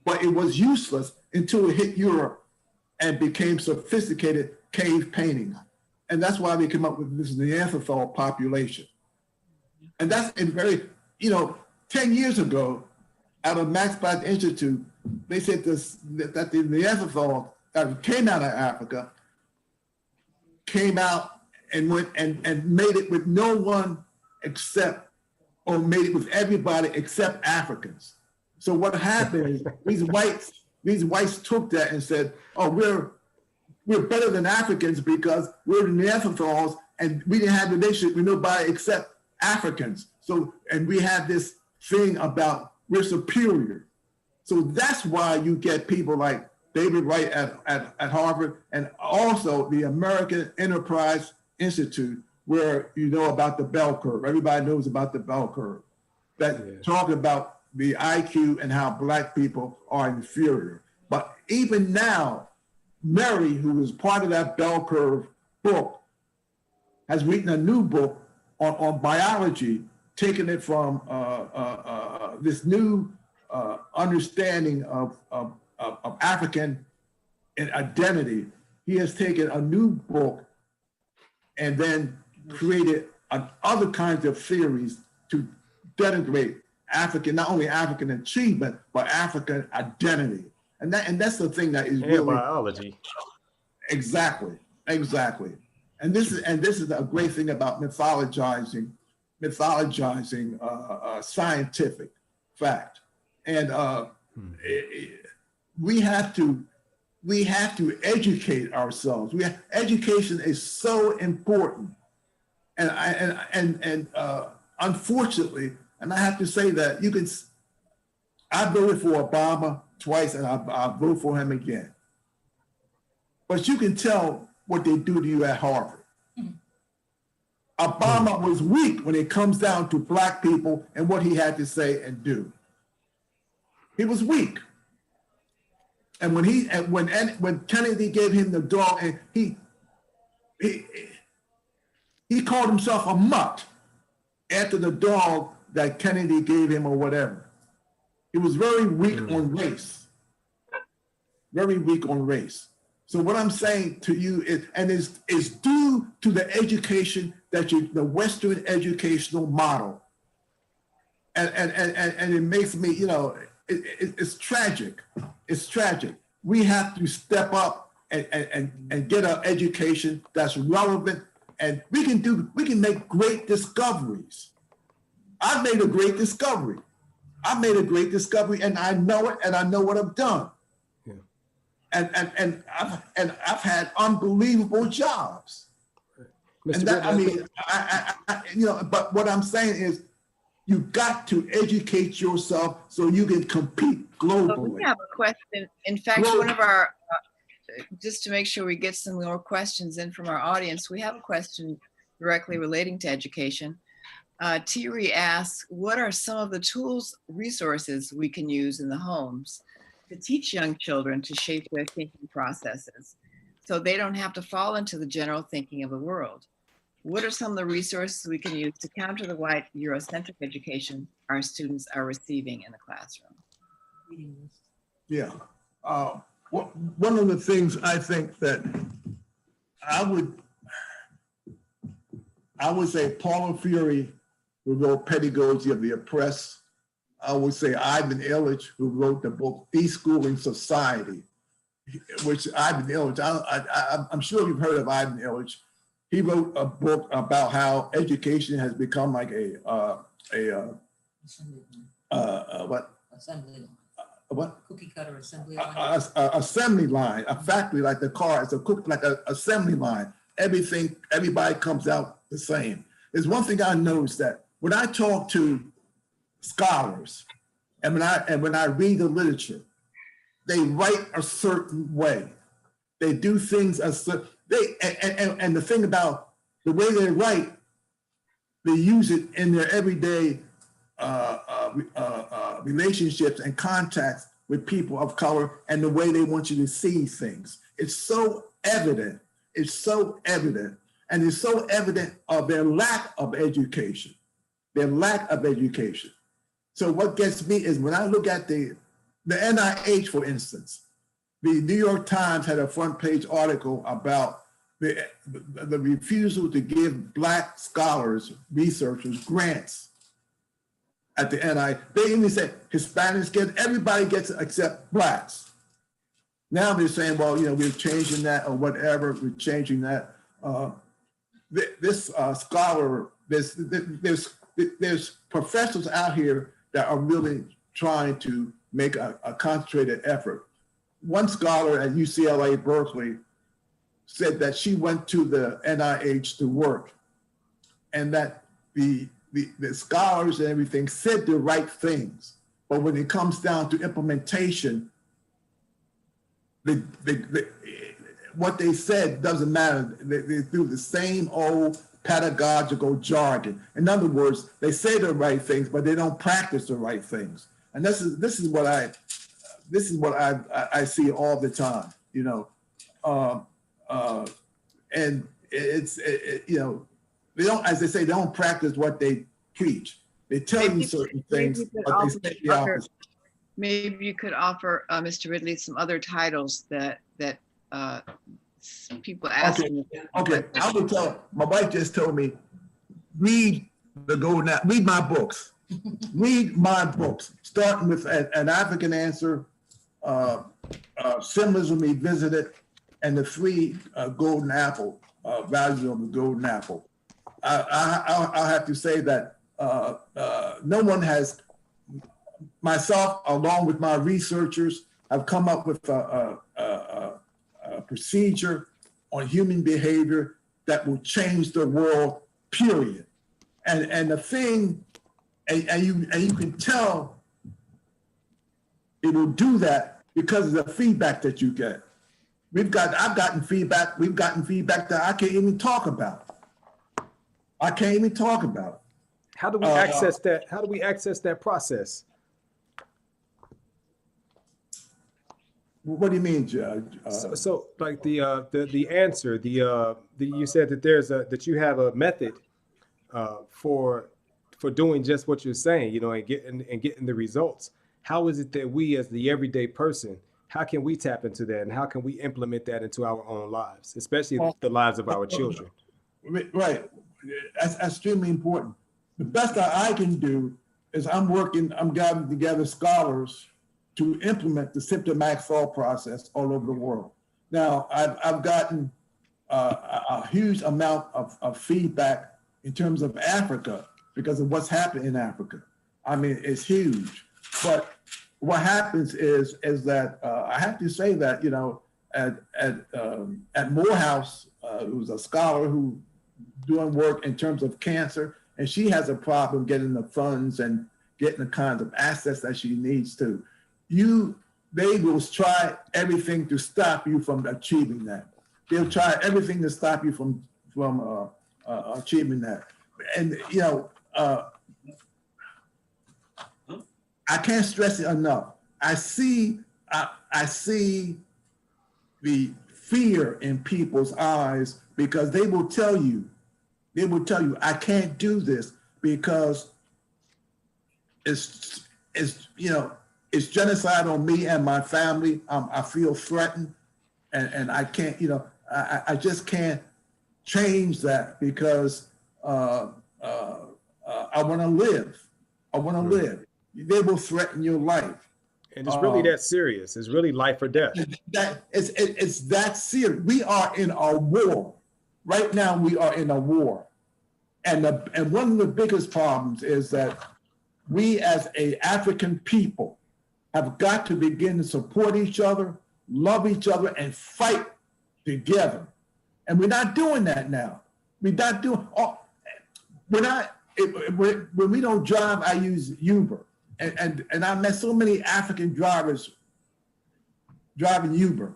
but it was useless until it hit Europe and became sophisticated cave paintings. And that's why they came up with this Neanderthal population. And that's in 10 years ago, out of Max Planck Institute, they said that the Neanderthal that came out of Africa came out and went and made it with no one except, or made it with everybody except Africans. So what happened is these whites took that and said, oh, we're better than Africans because we're the Neanderthals and we didn't have a relationship with nobody except Africans. So, and we have this thing about we're superior. So that's why you get people like David Wright at Harvard, and also the American Enterprise Institute, where you know about the bell curve. Everybody knows about the bell curve. That talk about the IQ and how Black people are inferior. But even now, Mary, who is part of that bell curve book, has written a new book on biology, taking it from this new understanding of African identity. He has taken a new book and then created other kinds of theories to denigrate African, not only African achievement, but African identity. And that's the thing that is really biology. Exactly. And this is a great thing about mythologizing scientific fact. And we have to educate ourselves. Education is so important. And unfortunately, and I have to say that I voted for Obama twice, and I vote for him again. But you can tell what they do to you at Harvard. Obama was weak when it comes down to Black people and what he had to say and do. He was weak. And when Kennedy gave him the dog, and he called himself a mutt after the dog that Kennedy gave him or whatever. He was very weak on race, very weak on race. So what I'm saying to you is, and is due to the education that the Western educational model. And it makes me, you know, it's tragic. It's tragic. We have to step up and get an education that's relevant, and we can make great discoveries. I've made a great discovery. And I know it, and I know what I've done. Yeah. And I've had unbelievable jobs. Mr. And that, I mean, I you know, but what I'm saying is, you got to educate yourself so you can compete globally. So we have a question. In fact, one of our, just to make sure we get some more questions in from our audience, we have a question directly relating to education. Thierry asks, what are some of the tools, resources we can use in the homes to teach young children to shape their thinking processes so they don't have to fall into the general thinking of the world? What are some of the resources we can use to counter the white Eurocentric education our students are receiving in the classroom? Yeah. One of the things I think that I would say Paulo Freire, who wrote Pedagogy of the Oppressed. I would say Ivan Illich, who wrote the book Deschooling Society, which Ivan Illich, I'm sure you've heard of Ivan Illich. He wrote a book about how education has become like what? Assembly line. What? Cookie cutter assembly line. Assembly line, a factory like the car, it's like an assembly line. Everybody comes out the same. There's one thing I noticed, that when I talk to scholars and when I read the literature, they write a certain way. They do things and the thing about the way they write, they use it in their everyday relationships and contacts with people of color, and the way they want you to see things. It's so evident. It's so evident. And it's so evident of their lack of education. So what gets me is when I look at the NIH, for instance, the New York Times had a front page article about the refusal to give Black scholars, researchers, grants at the NIH. They even said Hispanics everybody gets it except Blacks. Now they're saying, well, you know, we're changing that or whatever, we're changing that. This scholar, there's professors out here that are really trying to make a concentrated effort. One scholar at UCLA Berkeley said that she went to the NIH to work, and that the scholars and everything said the right things, but when it comes down to implementation, what they said doesn't matter. They do the same old pedagogical jargon. In other words, they say the right things, but they don't practice the right things. And this is what I see all the time. You know, and it's you know, they don't, as they say, they don't practice what they preach. They tell you certain things, but they say the opposite. Maybe you could offer Mr. Ridley some other titles that people ask. Okay, I will tell. My wife just told me, read my books. Read my books, starting with An African Answer, Symbolism Revisited, and the 3 Golden Apple, Values of the Golden Apple. I'll have to say that no one has, myself, along with my researchers, have come up with a procedure on human behavior that will change the world, period. And the thing, and you can tell it will do that because of the feedback that you get. I've gotten feedback, we've gotten feedback that I can't even talk about. How do we access that? How do we access that process? What do you mean, Judge? So like the answer, you said that that you have a method for for doing just what you're saying, you know, and getting the results. How is it that we, as the everyday person, how can we tap into that, and how can we implement that into our own lives, especially Well, the lives of our children? Right. That's extremely important. The best that I can do is I'm gathering together scholars to implement the symptomatic thought process all over the world. Now, I've gotten a huge amount of feedback in terms of Africa because of what's happened in Africa. I mean, it's huge. But what happens is that I have to say that, you know, at Morehouse, who was a scholar who doing work in terms of cancer, and she has a problem getting the funds and getting the kinds of assets that she needs to. They will try everything to stop you from achieving that. They'll try everything to stop you from achieving that. And you know, I can't stress it enough. I see the fear in people's eyes because they will tell you, I can't do this because it's you know, it's genocide on me and my family. I feel threatened, and I can't, you know, I just can't change that because I want to live. I want to live. They will threaten your life. And it's really that serious. It's really life or death. It's that serious. We are in a war. Right now, we are in a war. And one of the biggest problems is that we as an African people have got to begin to support each other, love each other, and fight together. And we're not doing that now. We're not doing, when we don't drive, I use Uber. And I met so many African drivers driving Uber,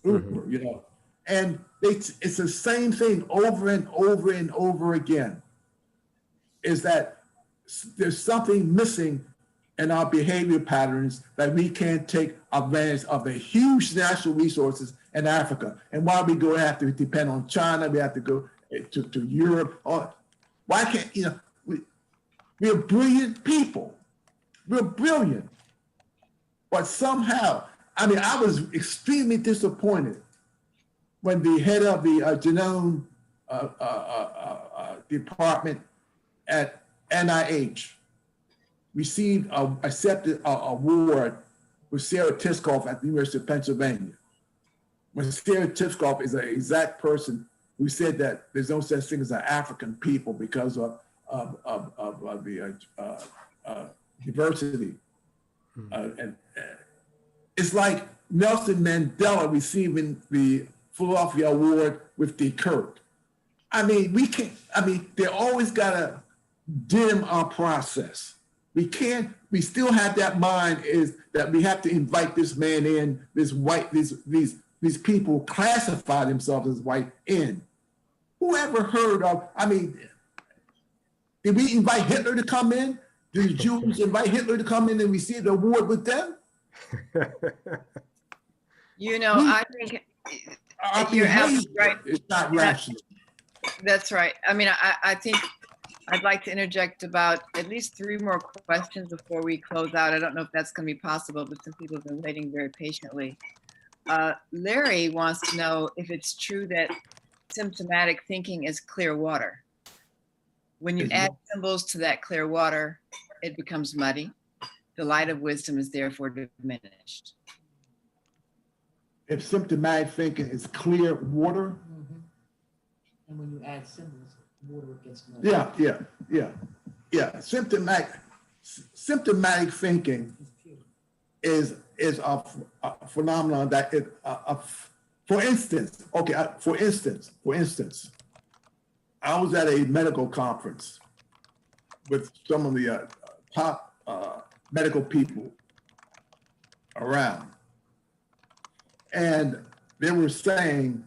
you know, and it's the same thing over and over and over again, is that there's something missing in our behavior patterns that we can't take advantage of the huge natural resources in Africa. And why we have to depend on China, we have to go to Europe. Why can't, you know, we're brilliant people. We're brilliant. But somehow, I mean, I was extremely disappointed when the head of the genome department at NIH accepted an award with Sarah Tiskoff at the University of Pennsylvania. When Sarah Tiskoff is an exact person who said that there's no such thing as an African people because of the diversity. And it's like Nelson Mandela receiving the Philadelphia Award with De Klerk. I mean, they always gotta dim our process. We still have that mind is that we have to invite this man in, these people classify themselves as white in. Who ever heard of, I mean, did we invite Hitler to come in? Did the Jews invite Hitler to come in and receive the award with them? You know, I think you're absolutely right. It's not rational. That's right. I mean, I think I'd like to interject about at least 3 more questions before we close out. I don't know if that's going to be possible, but some people have been waiting very patiently. Larry wants to know if it's true that symptomatic thinking is clear water. When you add symbols to that clear water, it becomes muddy. The light of wisdom is therefore diminished. If symptomatic thinking is clear water. And when you add symbols, water gets muddy. Yeah. Symptomatic thinking is a phenomenon that for instance, I was at a medical conference with some of the top medical people around. And they were saying,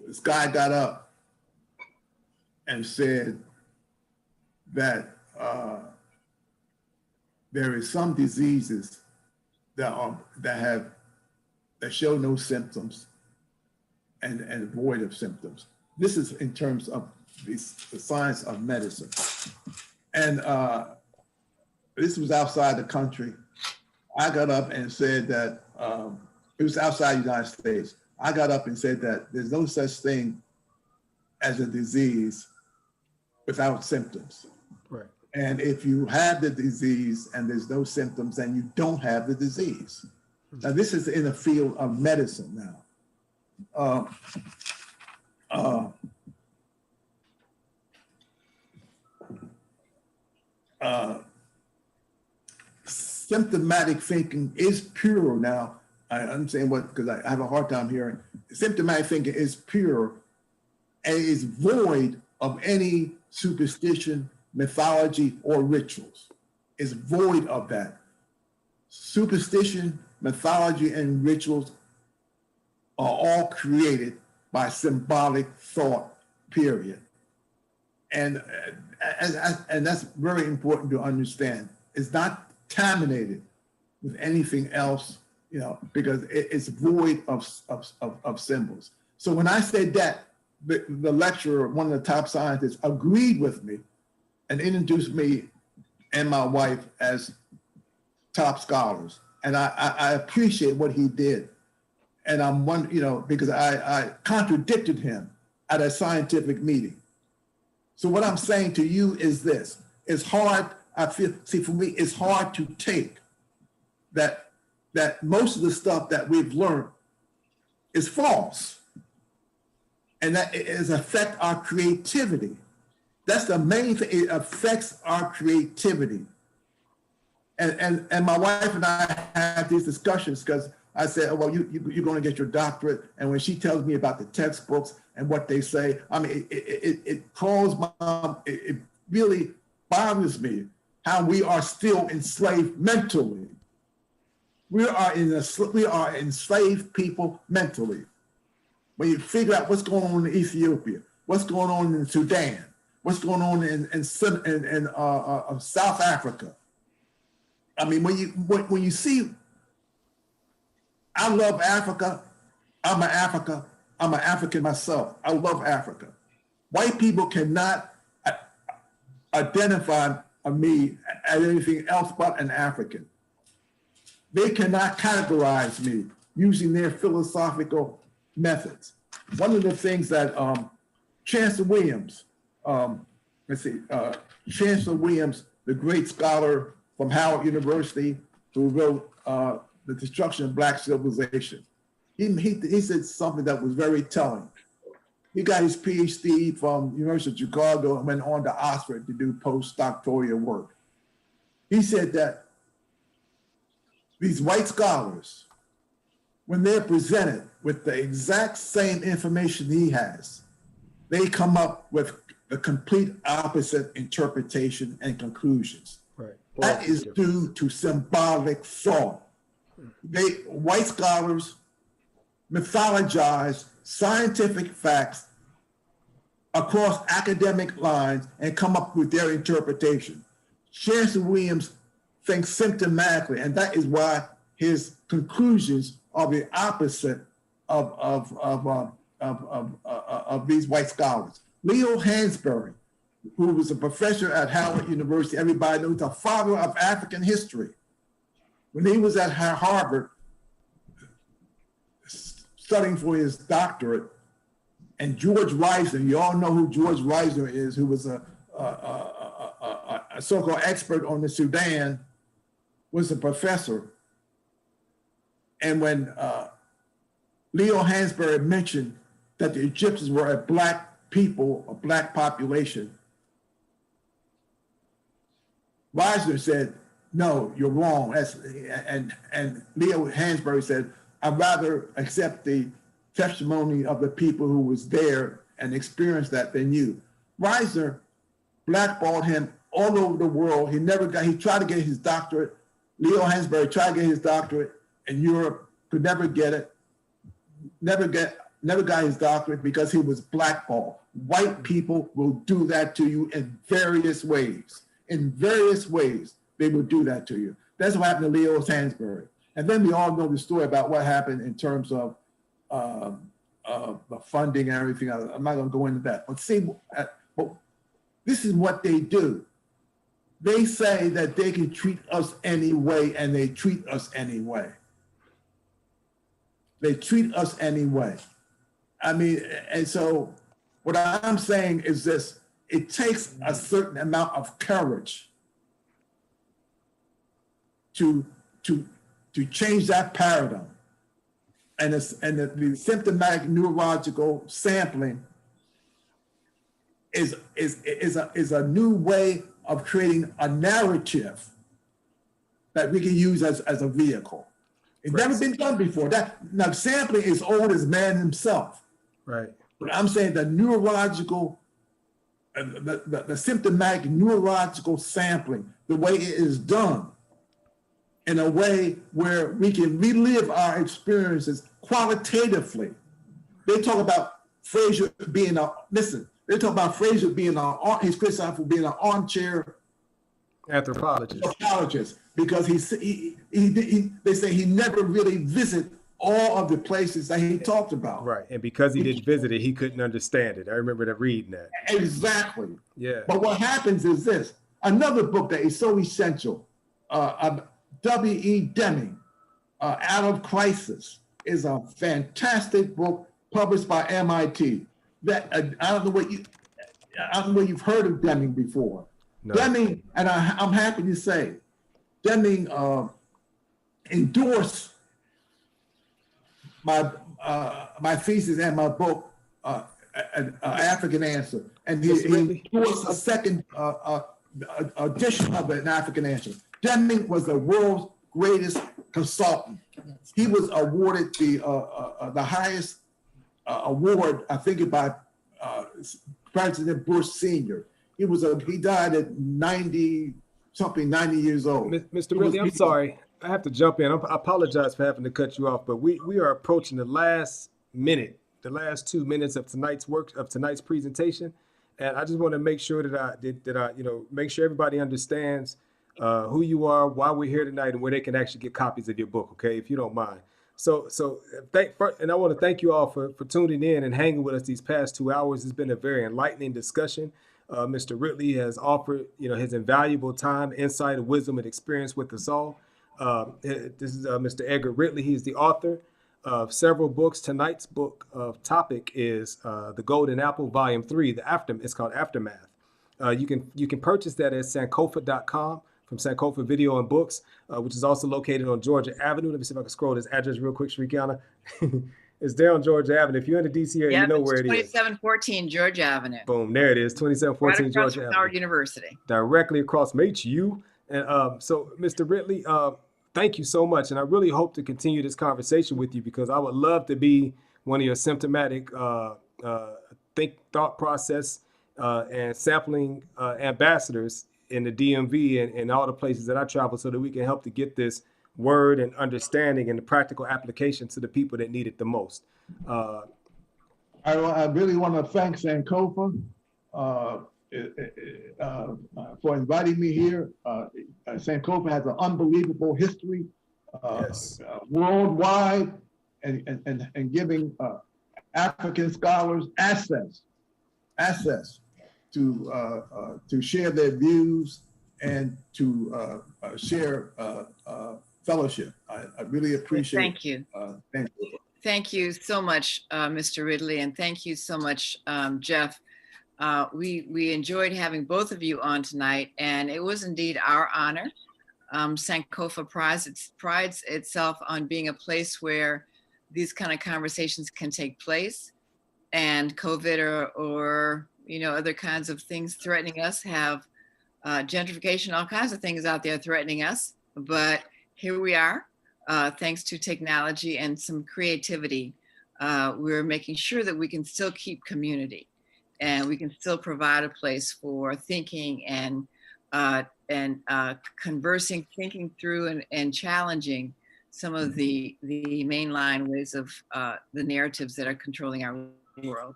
this guy got up and said that there is some diseases that show no symptoms and void of symptoms. This is in terms of the science of medicine. And this was outside the country. I got up and said that, it was outside the United States. I got up and said that there's no such thing as a disease without symptoms. Right. And if you have the disease and there's no symptoms, then you don't have the disease. Now, this is in the field of medicine now. Symptomatic thinking is pure now. I'm saying what, because I have a hard time hearing. Symptomatic thinking is pure and is void of any superstition, mythology, or rituals. It's void of that. Superstition, mythology, and rituals are all created by symbolic thought, period. And that's very important to understand. It's not contaminated with anything else, you know, because it's void of symbols. So when I said that, the lecturer, one of the top scientists, agreed with me and introduced me and my wife as top scholars. And I appreciate what he did. And I'm one, you know, because I contradicted him at a scientific meeting. So what I'm saying to you is this: it's hard. I feel, see, for me, it's hard to take that most of the stuff that we've learned is false, and that it affects our creativity. That's the main thing. It affects our creativity. And my wife and I have these discussions because I said, oh, well, you're going to get your doctorate. And when she tells me about the textbooks and what they say, I mean, it really bothers me how we are still enslaved mentally. We are enslaved people mentally. When you figure out what's going on in Ethiopia, what's going on in Sudan, what's going on in South Africa. I mean, when you see, I love Africa. I'm an African myself. I love Africa. White people cannot identify me as anything else but an African. They cannot categorize me using their philosophical methods. One of the things that Chancellor Williams, Chancellor Williams, the great scholar from Howard University who wrote The Destruction of Black Civilization, he said something that was very telling. He got his PhD from University of Chicago and went on to Oxford to do postdoctoral work. He said that these white scholars, when they're presented with the exact same information he has, they come up with the complete opposite interpretation and conclusions. Right. That is due to symbolic thought. White scholars mythologize scientific facts across academic lines and come up with their interpretation. Chancellor Williams thinks symptomatically, and that is why his conclusions are the opposite of these white scholars. Leo Hansberry, who was a professor at Howard University, everybody knows, the father of African history. When he was at Harvard studying for his doctorate, and George Reisner, you all know who George Reisner is, who was a so-called expert on the Sudan, was a professor. And when Leo Hansberry mentioned that the Egyptians were a black people, a black population, Reisner said, no, you're wrong. And Leo Hansberry said, I'd rather accept the testimony of the people who was there and experienced that than you. Reisner blackballed him all over the world. He tried to get his doctorate. Leo Hansberry tried to get his doctorate in Europe, could never get it, never got his doctorate because he was blackballed. White people will do that to you in various ways. In various ways, they will do that to you. That's what happened to Leo Hansberry. And then we all know the story about what happened in terms of the funding and everything. I'm not going to go into that. But see, this is what they do. They say that they can treat us anyway, and they treat us anyway. They treat us anyway. I mean, and so what I'm saying is this: it takes a certain amount of courage to change that paradigm. And the symptomatic neurological sampling is a new way of creating a narrative that we can use as a vehicle. It's never been done before. Now sampling is old as man himself. Right. But I'm saying the neurological, the symptomatic neurological sampling, the way it is done, in a way where we can relive our experiences qualitatively. They talk about Fraser being they talk about Fraser being he's criticized for being an armchair anthropologist because they say he never really visited all of the places that he talked about. Right, and because he didn't visit it, he couldn't understand it. I remember reading that. Exactly. Yeah. But what happens is this, another book that is so essential, W.E. Deming, Out of Crisis, is a fantastic book published by MIT. That I don't know what you've heard of Deming before. No. Deming, and I'm happy to say, Deming endorsed my thesis and my book, African Answer, and he endorsed a second edition of an African Answer. Deming was the world's greatest consultant. He was awarded the highest award, I think, by President Bush Sr. He died at 90 years old. Mr. Ridley, I'm sorry. I have to jump in. I apologize for having to cut you off, but we are approaching the last 2 minutes of tonight's presentation, and I just want to make sure that I make sure everybody understands who you are, why we're here tonight, and where they can actually get copies of your book, okay, if you don't mind. And I want to thank you all for tuning in and hanging with us these past 2 hours. It's been a very enlightening discussion. Mr. Ridley has offered, his invaluable time, insight, wisdom, and experience with us all. This is Mr. Edgar Ridley. He's the author of several books. Tonight's book topic is The Golden Apple, Volume 3. It's called Aftermath. You can purchase that at Sankofa.com from Sankofa Video and Books, which is also located on Georgia Avenue. Let me see if I can scroll this address real quick, Shrikiana. It's there on Georgia Avenue. If you're in the DC area, you know where it is. 2714 Georgia Avenue. Boom, there it is, 2714 right Georgia Avenue. Howard University. Directly across from HU. And so, Mr. Ridley, thank you so much. And I really hope to continue this conversation with you because I would love to be one of your symptomatic thought process and sampling ambassadors in the DMV and all the places that I travel so that we can help to get this word and understanding and the practical application to the people that need it the most. I really want to thank Sankofa for inviting me here. Sankofa has an unbelievable history worldwide and giving African scholars access to share their views and to share fellowship. I really appreciate it. Thank you. Thank you. Thank you so much, Mr. Ridley, and thank you so much, Jeff. We enjoyed having both of you on tonight, and it was indeed our honor. Sankofa prides itself on being a place where these kind of conversations can take place, and COVID or other kinds of things threatening us have gentrification, all kinds of things out there threatening us. But here we are, thanks to technology and some creativity. We're making sure that we can still keep community and we can still provide a place for thinking and conversing, thinking through and challenging some of the mainline ways of the narratives that are controlling our world.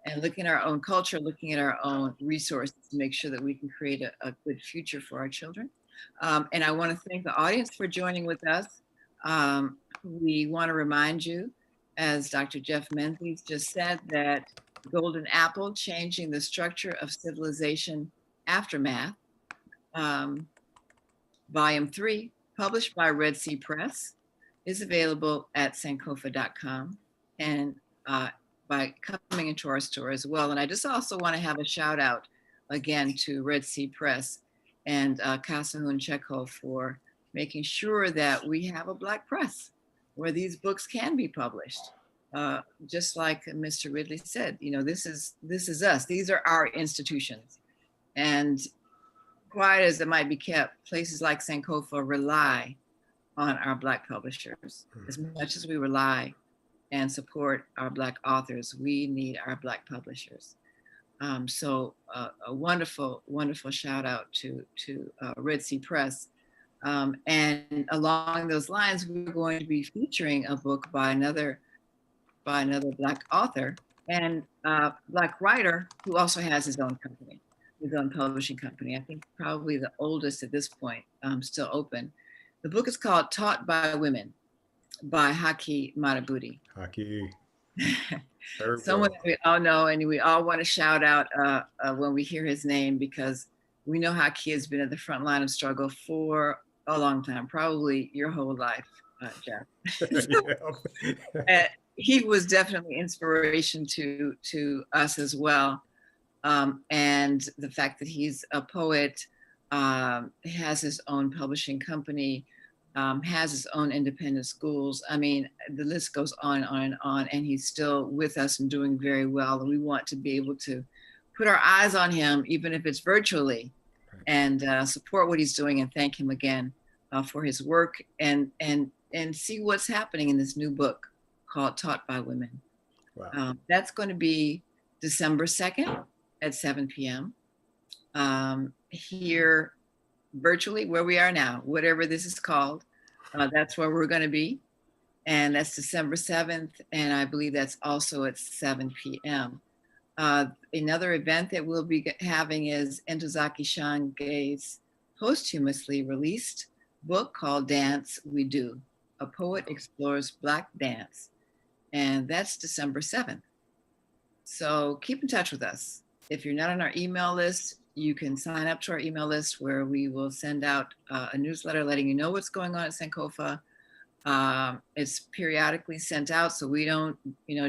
And looking at our own culture, looking at our own resources to make sure that we can create a good future for our children. And I want to thank the audience for joining with us. We want to remind you, as Dr. Jeff Menzies just said, that Golden Apple, Changing the Structure of Civilization Aftermath, Volume 3, published by Red Sea Press, is available at sankofa.com and by coming into our store as well. And I just also want to have a shout out again to Red Sea Press and Kasahun Chekhov for making sure that we have a Black press where these books can be published. Just like Mr. Ridley said, you know, this is us. These are our institutions. And quiet as it might be kept, places like Sankofa rely on our Black publishers. As much as we rely and support our Black authors, we need our Black publishers. So a wonderful, wonderful shout out to Red Sea Press. And along those lines, we're going to be featuring a book by another Black author and Black writer who also has his own company, his own publishing company. I think probably the oldest at this point, still open. The book is called Taught by Women by Haki Madhubuti. Haki. Someone that we all know and we all want to shout out when we hear his name, because we know Haki has been at the front line of struggle for a long time, probably your whole life, Jeff. He was definitely inspiration to us as well. And the fact that he's a poet, has his own publishing company, has his own independent schools. I mean, the list goes on and on, and he's still with us and doing very well. And we want to be able to put our eyes on him, even if it's virtually, and support what he's doing and thank him again for his work and see what's happening in this new book called Taught by Women. Wow. That's going to be December 2nd at 7 p.m. Here virtually where we are now, whatever this is called, that's where we're going to be. And that's December 7th. And I believe that's also at 7 p.m. Another event that we'll be having is Entozaki Shange's posthumously released book called Dance We Do. A Poet Explores Black Dance. And that's December 7th. So keep in touch with us. If you're not on our email list, you can sign up to our email list where we will send out a newsletter letting you know what's going on at Sankofa. It's periodically sent out so we don't,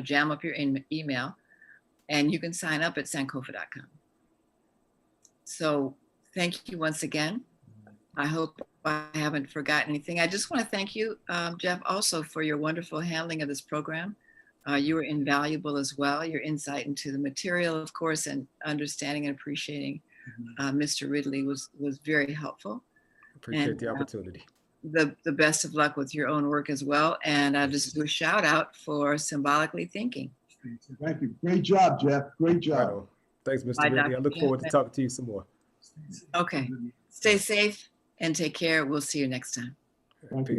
jam up your email. And you can sign up at sankofa.com. So thank you once again. I hope I haven't forgotten anything. I just want to thank you, Jeff, also for your wonderful handling of this program. You were invaluable as well. Your insight into the material, of course, and understanding and appreciating Mr. Ridley was very helpful. Appreciate the opportunity. The best of luck with your own work as well. And I'll just do a shout out for Symbolically Thinking. Thank you. Great job, Jeff. Great job. Right. Thanks, Mr. Ridley. I look forward to talking to you some more. Okay. Stay safe and take care. We'll see you next time. Thank you.